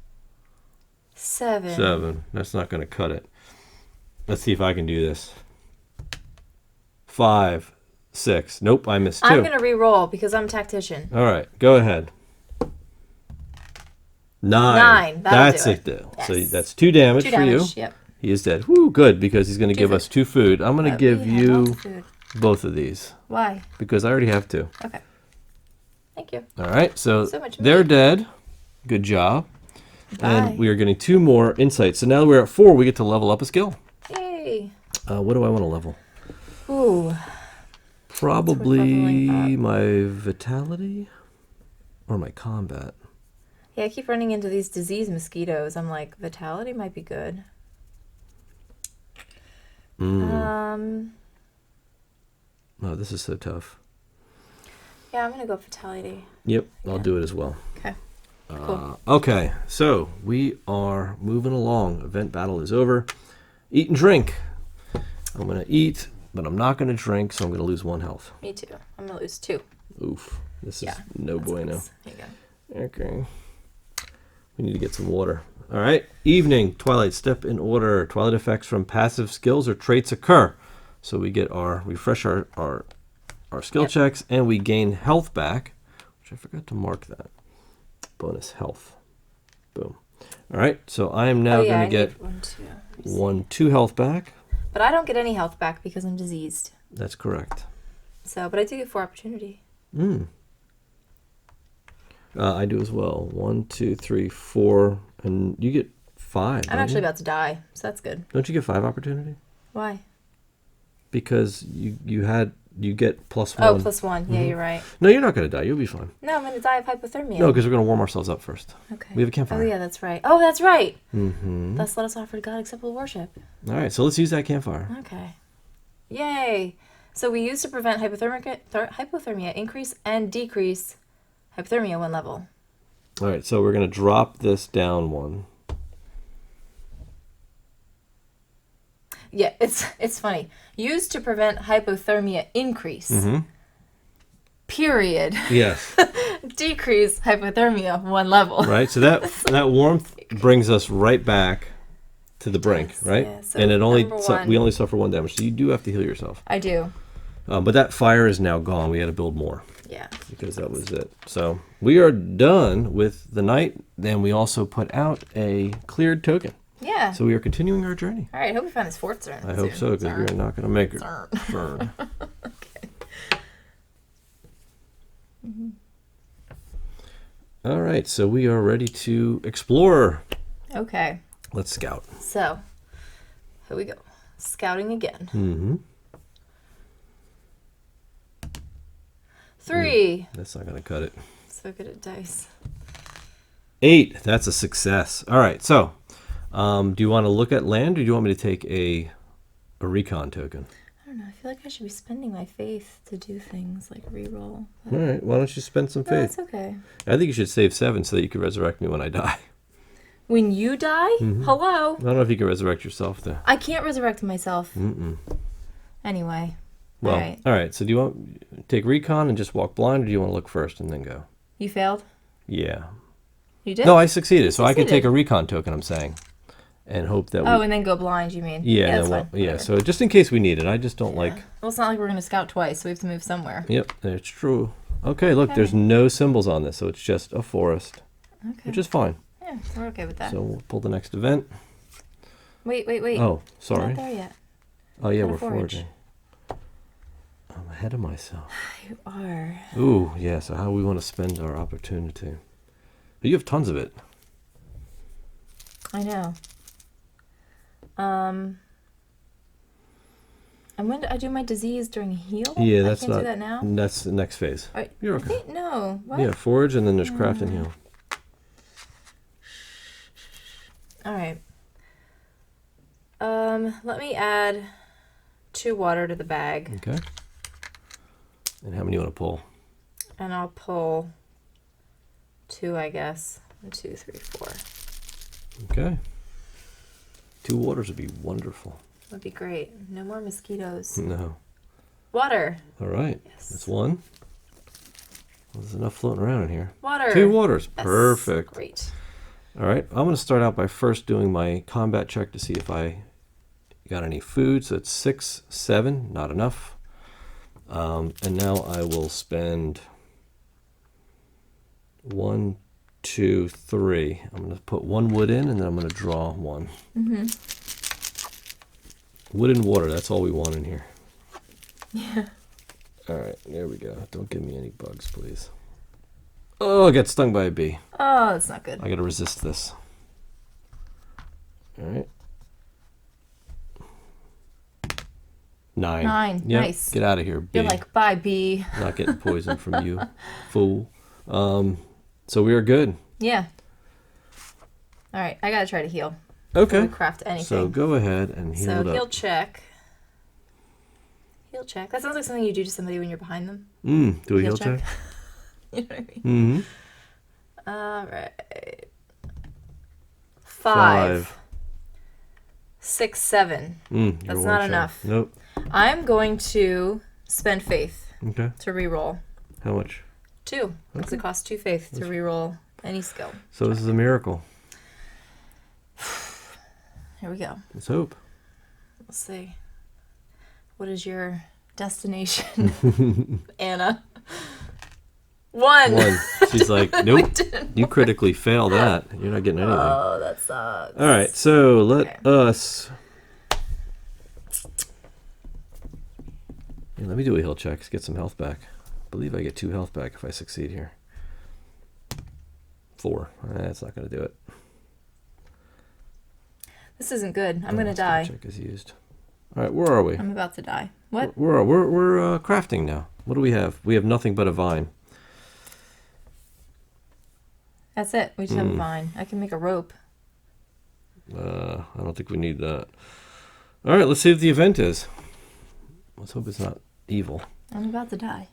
7. 7. That's not going to cut it. Let's see if I can do this. 5, 6. Nope, I missed 2. I'm going to re-roll because I'm tactician. All right, go ahead. 9. 9, that'll That's do it. it. Though. Yes. So that's 2 damage 2 for you. damage, yep. He is dead. Woo, good, because he's going to give food. us 2 food. I'm going to But give we have you lots of food. both of these Why? because I already have 2. Okay. Thank you. All right, so much they're meat. dead. Good job. Bye. And we are getting 2 more insights. So now that we're at 4, we get to level up a skill. Yay. What do I want to level? Ooh. Probably leveling up. my vitality or my combat. Yeah, I keep running into these disease mosquitoes. I'm like, vitality might be good. Oh, this is so tough. Yeah, I'm going to go vitality. Yep, I'll do it as well. Okay. Cool. Okay, so we are moving along. Event battle is over. Eat and drink. I'm going to eat, but I'm not going to drink, so I'm going to lose 1 health. Me too. I'm going to lose 2. Oof. This is Yeah. no that's bueno. nice. There you go. Okay. We need to get some water. All right. Evening. Twilight. Step in order. Twilight effects from passive skills or traits occur. So we get refresh our skill checks, and we gain health back, which I forgot to mark that. Bonus health. Boom. All right. So I am now going to get 2 health back. But I don't get any health back because I'm diseased. That's correct. So, but I do get 4 opportunity. I do as well. 1, 2, 3, 4, and you get 5. I'm actually about to die, so that's good. Don't you get 5 opportunity? Why? Because you get +1. Oh, +1. Yeah, you're right. No, you're not going to die. You'll be fine. No, I'm going to die of hypothermia. No, because we're going to warm ourselves up first. Okay. We have a campfire. Oh, yeah, that's right. Oh, that's right. Mm-hmm. Thus let us offer to God acceptable worship. All right, so let's use that campfire. Okay. Yay. So we use to prevent hypothermia, increase and decrease hypothermia 1 level. All right, so we're going to drop this down 1. Yeah, it's funny. Used to prevent hypothermia, increase. Period. Yes. Decrease hypothermia 1 level. Right, so that warmth brings us right back to the brink, Yes, right? yeah, so and it only number 1. we only suffer 1 damage, so you do have to heal yourself. I do. But that fire is now gone. We had to build more. Yeah. Because that was it. So we are done with the night. Then we also put out a cleared token. Yeah. So we are continuing our journey. All right. Hope we find this fort soon. I hope so, because we're not going to make it. Okay. All right. So we are ready to explore. Okay. Let's scout. So, here we go. Scouting again. Mm-hmm. 3. That's not going to cut it. So good at dice. 8. That's a success. All right. So, do you want to look at land, or do you want me to take a recon token? I don't know. I feel like I should be spending my faith to do things like reroll. All right, why don't you spend some No, faith? it's okay. I think you should save 7 so that you can resurrect me when I die. When you die? Hello? I don't know if you can resurrect yourself, though. I can't resurrect myself. Mm-mm. Anyway. Well, All all right. So do you want to take recon and just walk blind, or do you want to look first and then go? You failed? Yeah. You did? No, I succeeded. So I can succeeded. take a recon token, I'm saying, and hope that Oh, and then go blind, you mean? Yeah, that's then fine. yeah. Whatever. So just in case we need it, I just don't like... Well, it's not like we're going to scout twice, so we have to move somewhere. Yep, that's true. Okay, look, Okay. there's no symbols on this, so it's just a forest, Okay. which is fine. Yeah, we're okay with that. So we'll pull the next event. Wait. Oh, We're sorry. not there yet. Oh, yeah, Gotta we're forage. foraging. I'm ahead of myself. You are. Ooh, yeah, so how we want to spend our opportunity. But you have tons of it. I know. And when do I do my disease during heal? Yeah, that's I can't not... do that now? That's the next phase. You're okay. No. What? Yeah, forage, and then there's craft and heal. All right. Let me add 2 water to the bag, Okay. And how many you want to pull? and I'll pull 2, I guess. 1, 2, 3, 4. Okay. 2 waters would be wonderful. Would be great. No more mosquitoes. No. Water. All right. Yes. That's 1. Well, there's enough floating around in here. Water. 2 waters. Yes. Perfect. Great. All right. I'm going to start out by first doing my combat check to see if I got any food. So it's 6, 7. Not enough. And now I will spend 1, 2, 3. I'm going to put 1 wood in, and then I'm going to draw 1. Wood and water. That's all we want in here. Yeah. All right. There we go. Don't give me any bugs, please. Oh, I got stung by a bee. Oh, that's not good. I got to resist this. All right. 9. 9. Yep. Nice. Get out of here, bee. You're like, bye, bee. Not getting poisoned from you, fool. So we are good. Yeah. All right. I got to try to heal. Okay. We craft anything. So go ahead and heal So it heal up. check. Heal check. That sounds like something you do to somebody when you're behind them. Do a heal check? You know what I mean? Mm-hmm. All right. 5. 6, 7. You're That's one not shot. enough. Nope. I'm going to spend faith Okay. to reroll. How much? 2. Because it costs 2 faith to reroll any skill. So this is a miracle. Here we go. Let's hope. Let's see. What is your destination, Anna? 1. 1. She's like, nope. You critically fail that. You're not getting anything. Oh, that sucks. All right. So let us... Yeah, let me do a heal check to get some health back. I believe I get 2 health back if I succeed here. 4. That's not going to do it. This isn't good. I'm going to die. Check is used. All right, where are we? I'm about to die. What? We're crafting now. What do we have? We have nothing but a vine. That's it. We just have a vine. I can make a rope. I don't think we need that. All right, let's see what the event is. Let's hope it's not evil. I'm about to die.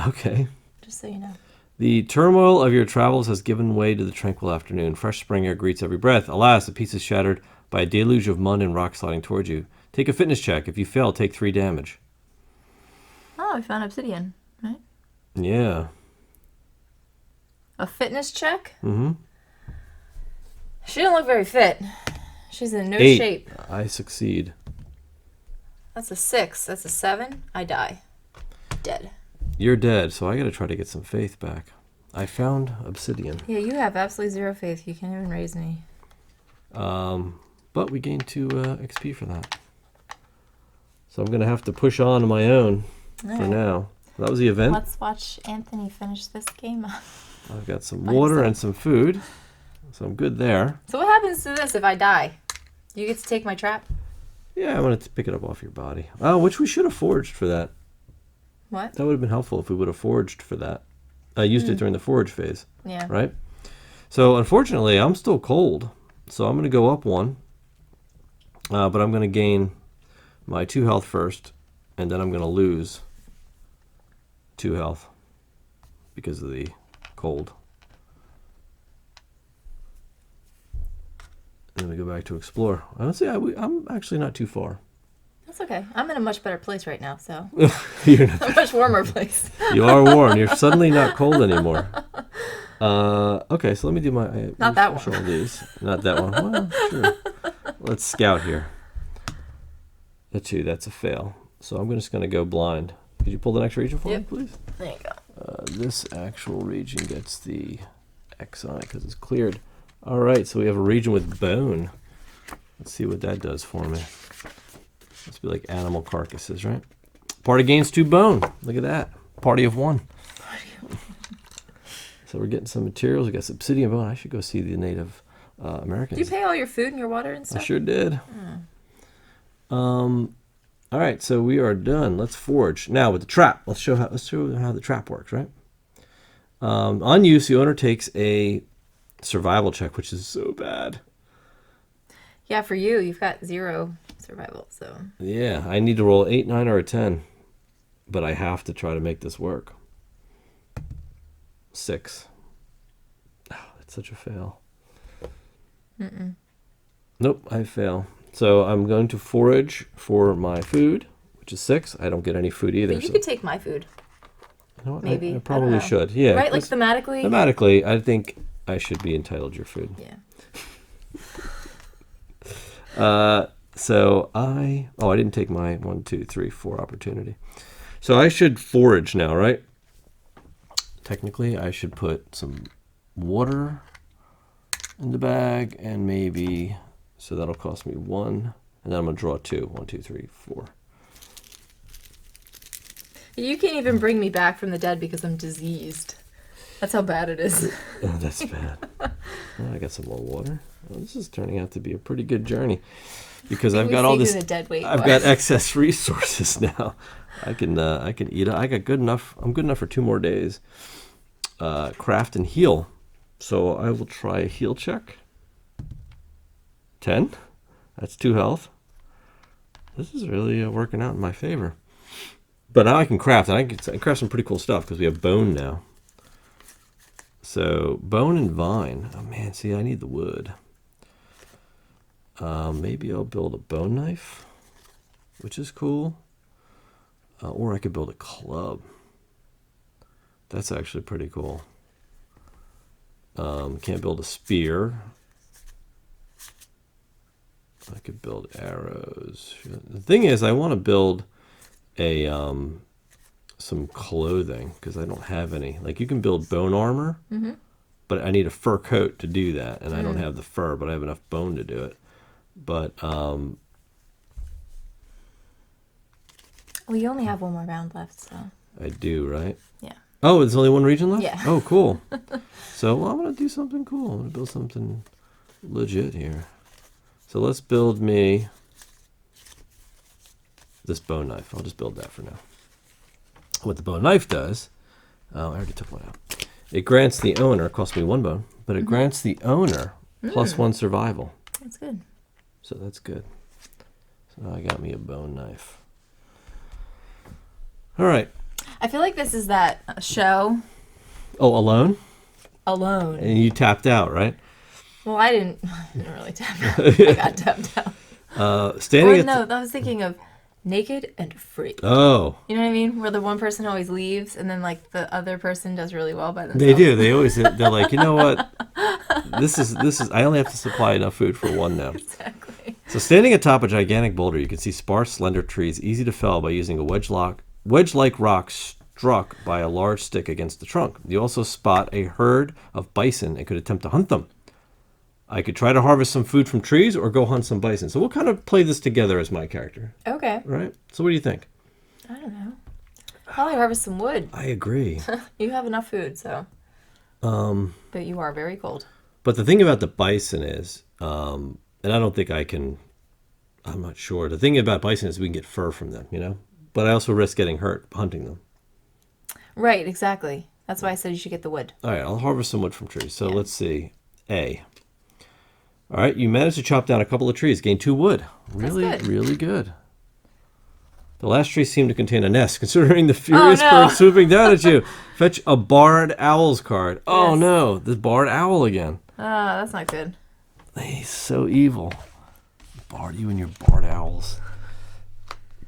Okay. Just so you know. The turmoil of your travels has given way to the tranquil afternoon. Fresh spring air greets every breath. Alas, the peace is shattered by a deluge of mud and rock sliding towards you. Take a fitness check. If you fail, take 3 damage. Oh, we found obsidian, right? Yeah. A fitness check? Mm-hmm. She didn't look very fit. She's in no 8. shape. I succeed. That's a 6. That's a 7. I die. Dead. You're dead, so I gotta try to get some faith back. I found obsidian. Yeah, you have absolutely 0 faith. You can't even raise me. But we gained 2 XP for that. So I'm gonna have to push on my own for Alright. now. That was the event. Let's watch Anthony finish this game up. I've got some water and some food, so I'm good there. So what happens to this if I die? You get to take my trap? Yeah, I'm gonna pick it up off your body. Oh, which we should have forged for that. What? That would have been helpful if we would have forged for that. I used it during the forge phase, Yeah. right? So unfortunately, I'm still cold, so I'm gonna go up 1, but I'm gonna gain my 2 health first, and then I'm going to lose 2 health because of the cold. And then we go back to explore. I don't see. I'm actually not too far. That's okay. I'm in a much better place right now, so You're not, a much warmer place. you are warm. You're suddenly not cold anymore. Okay, so let me do my. Not that one. All these. Not that one. Well, sure. Let's scout here. The 2. That's a fail. So I'm just going to go blind. Could you pull the next region for me, please? There you go. This actual region gets the X on it because it's cleared. All right, so we have a region with bone. Let's see what that does for me. Must be like animal carcasses, right? Party gains 2 bone. Look at that. Party of 1. So we're getting some materials. We got obsidian bone. I should go see the Native Americans. Do you pay all your food and your water and stuff? I sure did. All right, so we are done. Let's forge. Now with the trap, let's show how the trap works, right? On use, the owner takes a survival check, which is so bad. Yeah, for you, you've got 0 survival, so. Yeah, I need to roll 8, 9, or a 10, but I have to try to make this work. 6. Oh, that's such a fail. Nope, I fail. So I'm going to forage for my food, which is 6. I don't get any food either. But you could take my food. You know what? Maybe. I probably should. Yeah. Right, like thematically? Thematically, I think I should be entitled to your food. Yeah. So I didn't take my 1, 2, 3, 4 opportunity. So I should forage now, right? Technically, I should put some water in the bag and maybe, so that'll cost me 1, and then I'm gonna draw 2. 1, 2, 3, 4. You can't even bring me back from the dead because I'm diseased. That's how bad it is. Oh, that's bad. Oh, I got some more water. Well, this is turning out to be a pretty good journey because I've got all this. I've got excess resources now. I can eat. I got good enough. I'm good enough for 2 more days. Craft and heal. So I will try a heal check. 10. That's 2 health. This is really working out in my favor. But now I can craft, and I can craft some pretty cool stuff because we have bone now. So bone and vine. Oh man, see, I need the wood. Maybe I'll build a bone knife, which is cool. Or I could build a club. That's actually pretty cool. Can't build a spear. I could build arrows. The thing is, I want to build a some clothing because I don't have any. Like you can build bone armor, but I need a fur coat to do that, and I don't have the fur, but I have enough bone to do it. But well, you only have 1 more round left, so. I do, right? Yeah. Oh, there's only 1 region left? Yeah. Oh, cool. So I'm going to do something cool. I'm going to build something legit here. So let's build me this bone knife. I'll just build that for now. What the bone knife does, I already took 1 out. It grants the owner, it costs me 1 bone, but it grants the owner plus 1 survival. That's good. So that's good. So now I got me a bone knife. All right. I feel like this is that show. Oh, Alone? Alone. And you tapped out, right? Well, I didn't really tap out. I got tapped out. Standing Or at no, I was thinking of Naked and Free. Oh. You know what I mean? Where the one person always leaves and then like the other person does really well by themselves. They do. They're like, you know what? This is I only have to supply enough food for 1 now. Exactly. So standing atop a gigantic boulder, you can see sparse, slender trees, easy to fell by using a wedge-like rock struck by a large stick against the trunk. You also spot a herd of bison and could attempt to hunt them. I could try to harvest some food from trees or go hunt some bison. So we'll kind of play this together as my character. Okay. Right? So what do you think? I don't know. Probably harvest some wood. I agree. You have enough food, so. But you are very cold. But the thing about the bison is, and I don't think I'm not sure. The thing about bison is we can get fur from them, you know? But I also risk getting hurt hunting them. Right, exactly. That's why I said you should get the wood. All right, I'll harvest some wood from trees. So let's see. A. All right, you managed to chop down a couple of trees, gain 2 wood. Really, That's good. really good. The last tree seemed to contain a nest, considering the furious no. bird swooping down at you. Fetch a barred owls card. Oh Yes. no, this barred owl again. That's not good. He's so evil. Barred, you and your barred owls.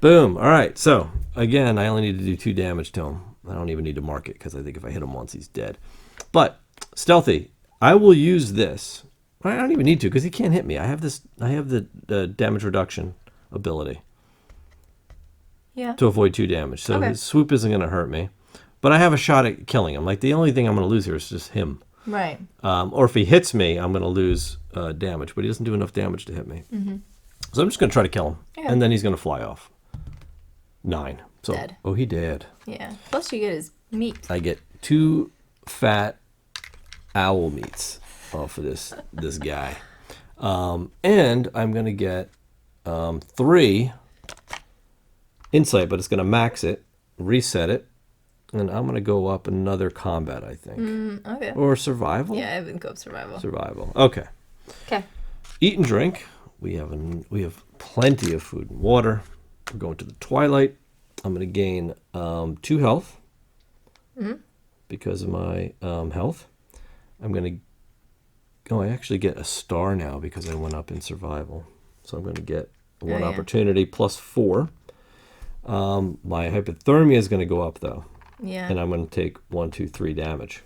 Boom. All right. So again, I only need to do 2 damage to him. I don't even need to mark it because I think if I hit him once, he's dead. But stealthy, I will use this. I don't even need to because he can't hit me. I have this. I have the damage reduction ability. Yeah. To avoid 2 damage. So Okay. his swoop isn't going to hurt me. But I have a shot at killing him. Like, the only thing I'm going to lose here is just him. Right. Or if he hits me, I'm going to lose damage. But he doesn't do enough damage to hit me. Mm-hmm. So I'm just going to try to kill him. Okay. And then he's going to fly off. 9. So, Dead. Oh, he did. Yeah. Plus you get his meat. I get 2 fat owl meats off of this guy. And I'm going to get 3 insight, but it's going to max it, reset it, and I'm going to go up another combat, I think. Okay. Or survival? Yeah, I would go up survival. Survival. Okay. Okay. Eat and drink. We have plenty of food and water. We're going to the twilight. I'm going to gain 2 health because of my health. I'm going to... Oh, I actually get a star now because I went up in survival. So I'm going to get 1 opportunity plus 4. My hypothermia is going to go up, though. Yeah. And I'm going to take 1, 2, 3 damage.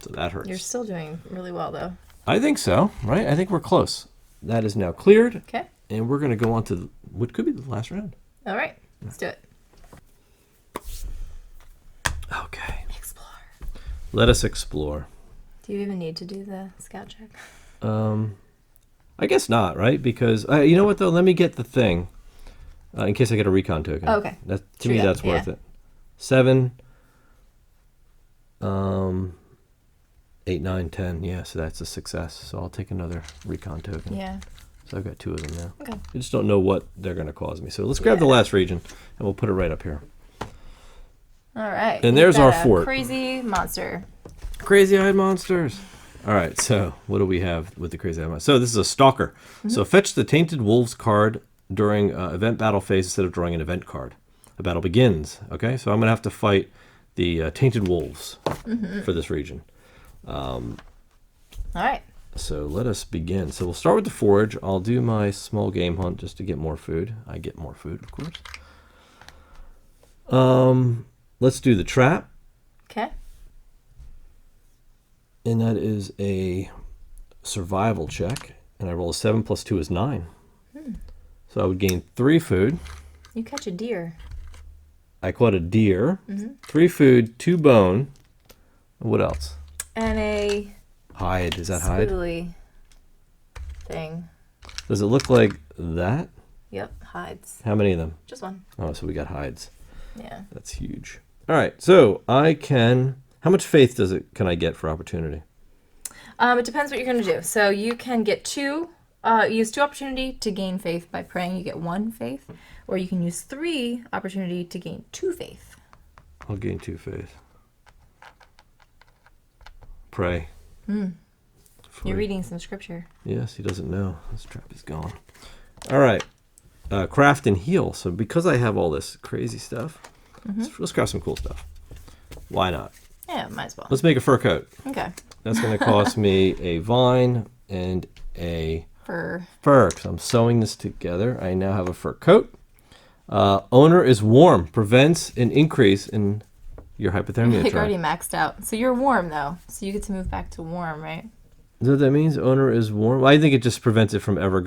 So that hurts. You're still doing really well, though. I think so, right? I think we're close. That is now cleared. Okay. And we're going to go on to what could be the last round. All right. Let's do it. Okay. Explore. Let us explore. Do you even need to do the scout check? I guess not, right? Because, you know what, though? Let me get the thing in case I get a recon token. Oh, okay. To me, that's worth it. 7, 8, 9, 10. Yeah, so that's a success. So I'll take another recon token. Yeah. So I've got 2 of them now. Okay. I just don't know what they're going to cause me. So let's grab the last region, and we'll put it right up here. All right. And there's our fort. Crazy monster. Crazy-eyed monsters. All right, so what do we have with the crazy-eyed monster? So this is a stalker. So fetch the Tainted Wolves card during event battle phase instead of drawing an event card. The battle begins. Okay, so I'm going to have to fight the Tainted Wolves for this region. All right. So let us begin. So we'll start with the forage. I'll do my small game hunt just to get more food. I get more food, of course. Let's do the trap. Okay. And that is a survival check. And I roll a 7 plus 2 is 9. So I would gain 3 food. You catch a deer. I caught a deer. 3 food, 2 bone. What else? And a Hide. Is that hide? squiggly thing. Does it look like that? Yep, hides. How many of them? Just 1. Oh, so we got hides. Yeah. That's huge. All right. So I can... How much faith can I get for opportunity? It depends what you're going to do. So you can get 2... use 2 opportunity to gain faith by praying. You get 1 faith. Or you can use 3 opportunity to gain 2 faith. I'll gain 2 faith. Pray. You're reading some scripture. Yes, he doesn't know. This trap is gone. All right. Craft and heal. So because I have all this crazy stuff, let's craft some cool stuff. Why not? Yeah, might as well. Let's make a fur coat. Okay. That's going to cost me a vine and a Fur. because I'm sewing this together. I now have a fur coat. Owner is warm. Prevents an increase in your hypothermia You're check. already maxed out. So you're warm, though. So you get to move back to warm, right? Is that what that means? Owner is warm? I think it just prevents it from ever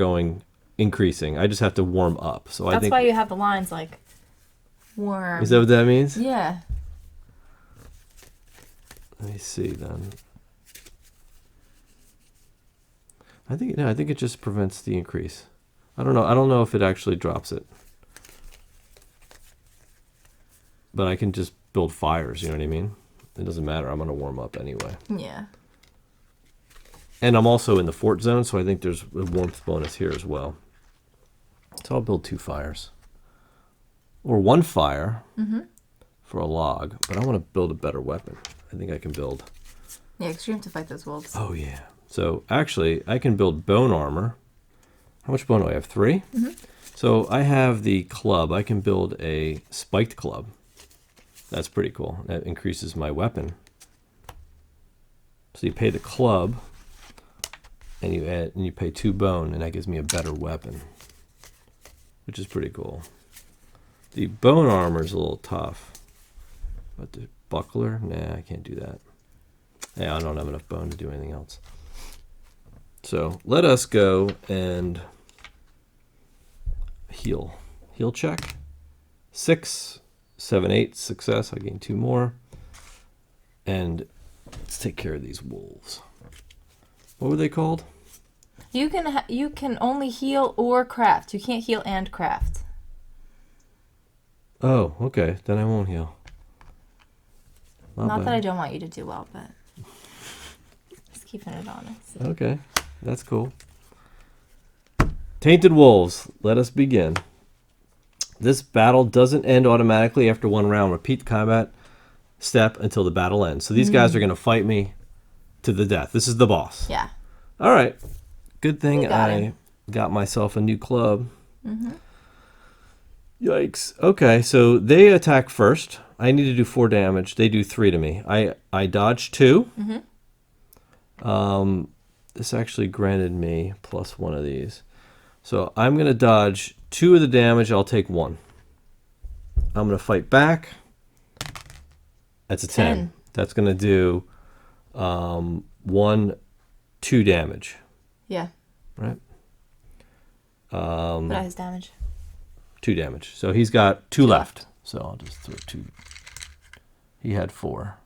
increasing. I just have to warm up. So That's I think... why you have the lines like warm. Is that what that means? Yeah. Let me see then. I think it just prevents the increase. I don't know. I don't know if it actually drops it. But I can just build fires, you know what I mean? It doesn't matter. I'm going to warm up anyway. Yeah. And I'm also in the fort zone, so I think there's a warmth bonus here as well. So I'll build 2 fires. Or 1 fire for a log. But I want to build a better weapon. I think I can build... Yeah, because you have to fight those wolves. Oh, yeah. So actually, I can build bone armor. How much bone do I have? 3? So I have the club. I can build a spiked club. That's pretty cool. That increases my weapon. So you pay the club, and you pay 2 bone, and that gives me a better weapon, which is pretty cool. The bone armor is a little tough, but the buckler, nah, I can't do that. Yeah, I don't have enough bone to do anything else. So let us go and heal. Heal check. 6, 7, 8, success. I gain 2 more. And let's take care of these wolves. What were they called? You can only heal or craft. You can't heal and craft. Oh, okay. Then I won't heal. Not that I don't want you to do well, but just keeping it honest. Okay, that's cool. Tainted Wolves, let us begin. This battle doesn't end automatically after 1 round. Repeat the combat step until the battle ends. So these guys are going to fight me to the death. This is the boss. Yeah. All right. Good thing I got myself a new club. Yikes. Okay, so they attack first. I need to do 4 damage. They do 3 to me. I dodge 2. This actually granted me +1 of these. So I'm going to dodge 2 of the damage. I'll take 1. I'm going to fight back. That's a 10. That's going to do 1, 2 damage. Yeah. Right? What is his damage? 2 damage. So he's got 2 left. So I'll just throw 2. He had 4.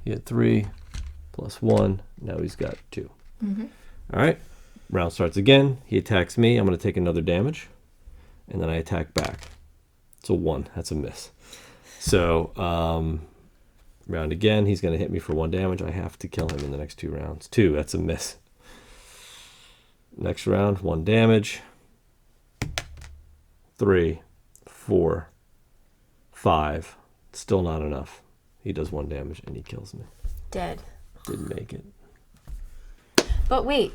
He had 3 +1. Now he's got 2. All right. Round starts again. He attacks me. I'm going to take another damage. And then I attack back. It's a 1. That's a miss. So round again. He's going to hit me for 1 damage. I have to kill him in the next 2 rounds. 2. That's a miss. Next round. 1 damage. 3, 4, 5. Still not enough. He does 1 damage and he kills me. Dead. Didn't make it. But wait.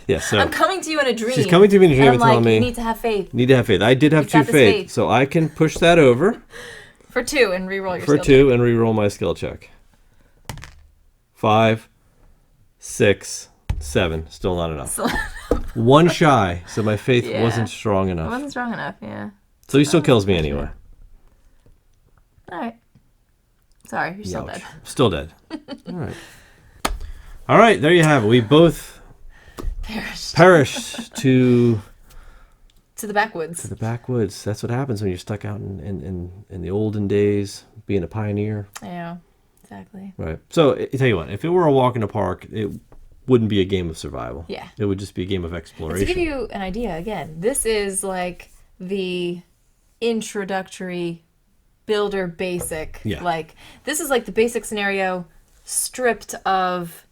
Yeah, so I'm coming to you in a dream. she's coming to me in a dream and telling me you need to have faith. Need to have faith. I did have You've 2 got this faith, faith. so I can push that over For 2 and re-roll your for skill 2 and re-roll my skill check. 5, 6, 7. Still not enough. check. 1 shy, so my faith Yeah. wasn't strong It enough. wasn't strong enough, yeah. So he still kills me anyway. All right. Sorry, you're still Youch. dead. Still dead. All right. All right, there you have it. We both perished to To the backwoods. the backwoods. That's what happens when you're stuck out in the olden days, being a pioneer. Yeah, exactly. Right. So I tell you what, if it were a walk in the park, it wouldn't be a game of survival. Yeah. It would just be a game of To exploration. give you an idea, again, this is like the introductory builder basic. Yeah. Like, this is like the basic scenario stripped of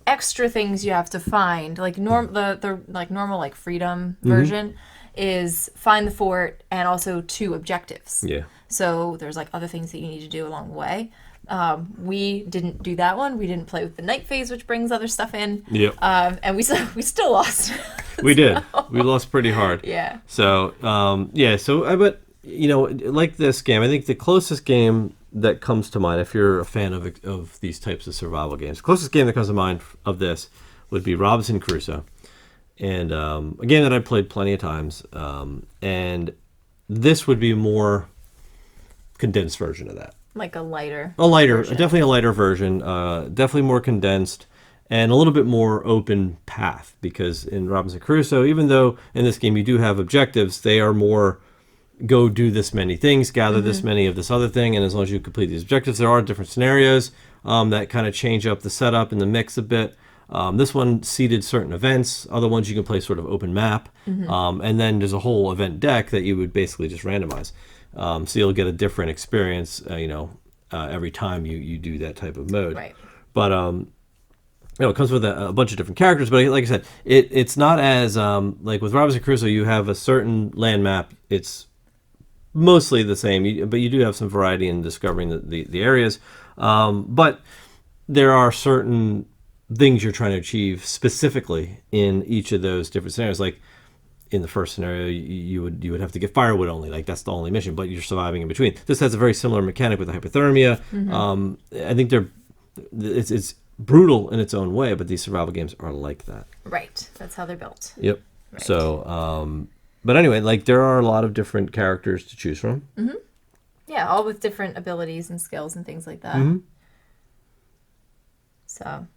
extra things you have to find. Like the like normal like freedom version is find the fort and also 2 objectives. Yeah. So there's like other things that you need to do along the way. We didn't do that one. We didn't play with the night phase, which brings other stuff in. Yep. And we still lost. We did. We lost pretty hard. Yeah. So, yeah. So, but, you know, like this game, I think the closest game that comes to mind, if you're a fan of these types of survival games, the closest game that comes to mind of this would be Robinson Crusoe. And a game that I've played plenty of times. And this would be a more condensed version of that. Like a lighter. Version. Definitely a lighter version. Definitely more condensed and a little bit more open path, because in Robinson Crusoe, even though in this game you do have objectives, they are more go do this many things, gather this many of this other thing, and as long as you complete these objectives, there are different scenarios that kind of change up the setup and the mix a bit. This one seeded certain events. Other ones you can play sort of open map. And then there's a whole event deck that you would basically just randomize. So you'll get a different experience, every time you do that type of mode. Right. But, it comes with a bunch of different characters. But like I said, it's not as, like with Robinson Crusoe, you have a certain land map. It's mostly the same, but you do have some variety in discovering the areas. But there are certain things you're trying to achieve specifically in each of those different scenarios. Like in the first scenario, you would have to get firewood only, like that's the only mission, but you're surviving in between. This has a very similar mechanic with the hypothermia. I think it's brutal in its own way, but these survival games are like that. Right. That's how they're built. Yep. Right. So, but anyway, like there are a lot of different characters to choose from. Mm-hmm. Yeah, all with different abilities and skills and things like that. Mm-hmm. So.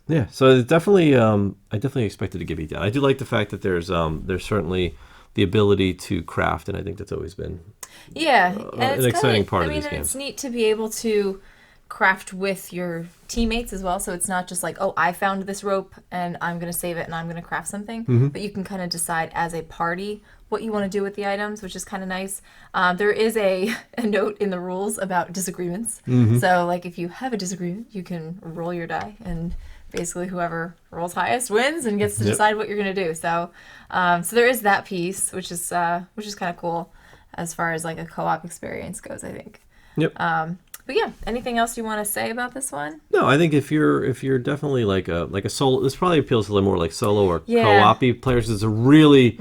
Yeah, so it definitely, I definitely expected to get beat down. I do like the fact that there's certainly the ability to craft, and I think that's always been an exciting part of these games. It's neat to be able to craft with your teammates as well. So it's not just like, oh, I found this rope and I'm going to save it and I'm going to craft something. Mm-hmm. But you can kind of decide as a party what you want to do with the items, which is kind of nice. There is a note in the rules about disagreements. Mm-hmm. So like if you have a disagreement, you can roll your die and basically whoever rolls highest wins and gets to decide what you're going to do. So so there is that piece, which is kind of cool as far as like a co-op experience goes, I think. Yep. But yeah, anything else you want to say about this one? No, I think if you're definitely like a solo, this probably appeals to more like solo or co-op-y players. It's a really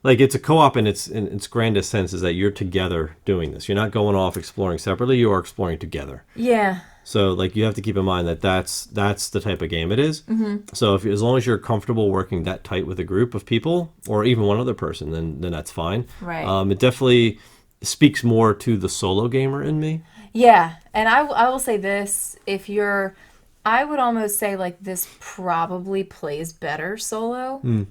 like it's a co-op in its grandest sense is that you're together doing this. You're not going off exploring separately. You are exploring together. Yeah. So like you have to keep in mind that that's the type of game it is. Mm-hmm. So as long as you're comfortable working that tight with a group of people or even one other person, then that's fine. Right. It definitely speaks more to the solo gamer in me. Yeah, and I will say this, I would almost say like this probably plays better solo,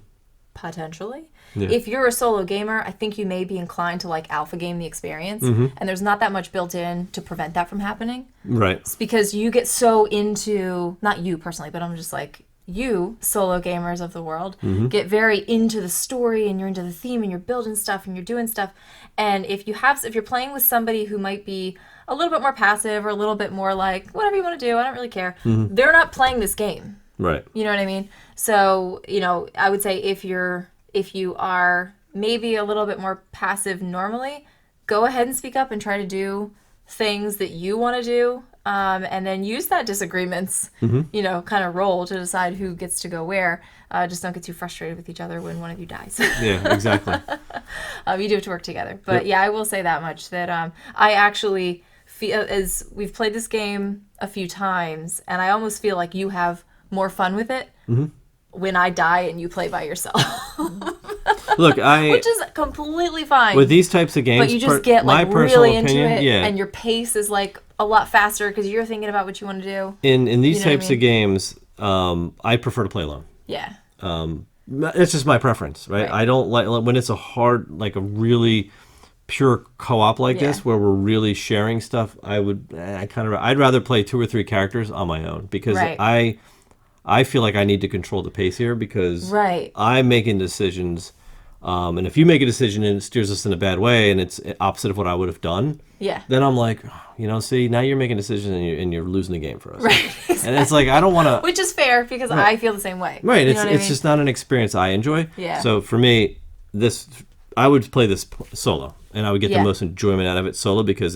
potentially. Yeah. If you're a solo gamer, I think you may be inclined to like alpha game the experience, and there's not that much built in to prevent that from happening. Right. It's because you get so into, not you personally, but I'm just like, you solo gamers of the world get very into the story and you're into the theme and you're building stuff and you're doing stuff. And if you're playing with somebody who might be a little bit more passive or a little bit more like whatever you want to do, I don't really care. They're not playing this game. Right. You know what I mean? So, I would say if you are maybe a little bit more passive normally, go ahead and speak up and try to do things that you want to do. And then use that disagreements, kind of roll to decide who gets to go where. Just don't get too frustrated with each other when one of you dies. Yeah, exactly. You do have to work together. But yeah, I will say that much, that I actually feel, as we've played this game a few times, and I almost feel like you have more fun with it when I die and you play by yourself. Look, which is completely fine. With these types of games, but you just get like really into it, yeah. and your pace is like a lot faster because you're thinking about what you want to do. In these types of games, I prefer to play alone. Yeah. It's just my preference, right? I don't like when it's a hard, like a really pure co-op like this, where we're really sharing stuff. I'd rather play 2 or 3 characters on my own because I feel like I need to control the pace here because I'm making decisions. And if you make a decision and it steers us in a bad way and it's opposite of what I would have done, then I'm like, see, now you're making a decision and you're losing the game for us. Right. Exactly. And it's like, I don't want to... Which is fair because I feel the same way. Right. It's just not an experience I enjoy. Yeah. So for me, I would play this solo and I would get the most enjoyment out of it solo because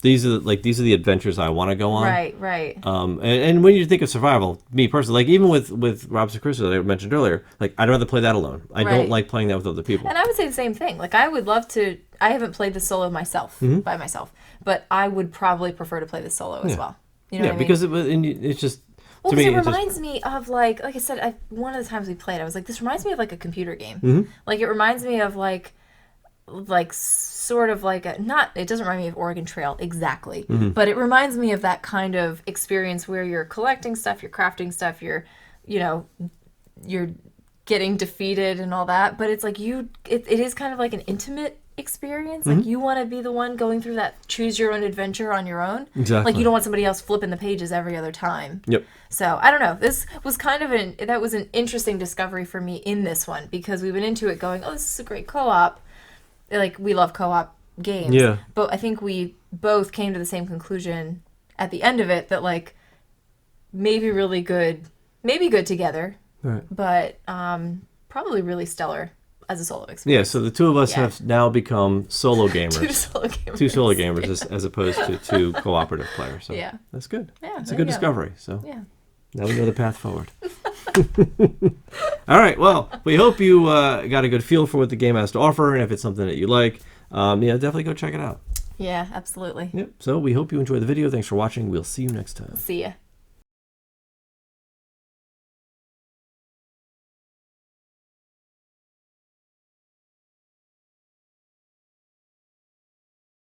these are the adventures I want to go on. Right. And when you think of survival, me personally, like even with Robinson Crusoe that I mentioned earlier, like I'd rather play that alone. I don't like playing that with other people. And I would say the same thing. Like I would love to. I haven't played this solo myself by myself, but I would probably prefer to play this solo as well. You know what I mean? Because it's just. Well, because it reminds me of like I said, one of the times we played, I was like, this reminds me of like a computer game. Like it reminds me of like sort of like it doesn't remind me of Oregon Trail exactly, but it reminds me of that kind of experience where you're collecting stuff, you're crafting stuff, you're getting defeated and all that, but it's like it is kind of like an intimate experience. Like you want to be the one going through that choose your own adventure on your own. Exactly. Like you don't want somebody else flipping the pages every other time. Yep. So I don't know. This was kind of that was an interesting discovery for me in this one because we went into it going, oh, this is a great co-op. Like we love co-op games. Yeah. But I think we both came to the same conclusion at the end of it that like maybe good together. Right. But probably really stellar as a solo experience. Yeah, so the two of us have now become solo gamers. Two solo gamers. As opposed to 2 cooperative players. So that's good. Yeah. It's a good discovery. So yeah. Now we know the path forward. All right. Well, we hope you got a good feel for what the game has to offer, and if it's something that you like, definitely go check it out. Yeah, absolutely. Yep. So we hope you enjoy the video. Thanks for watching. We'll see you next time. See ya.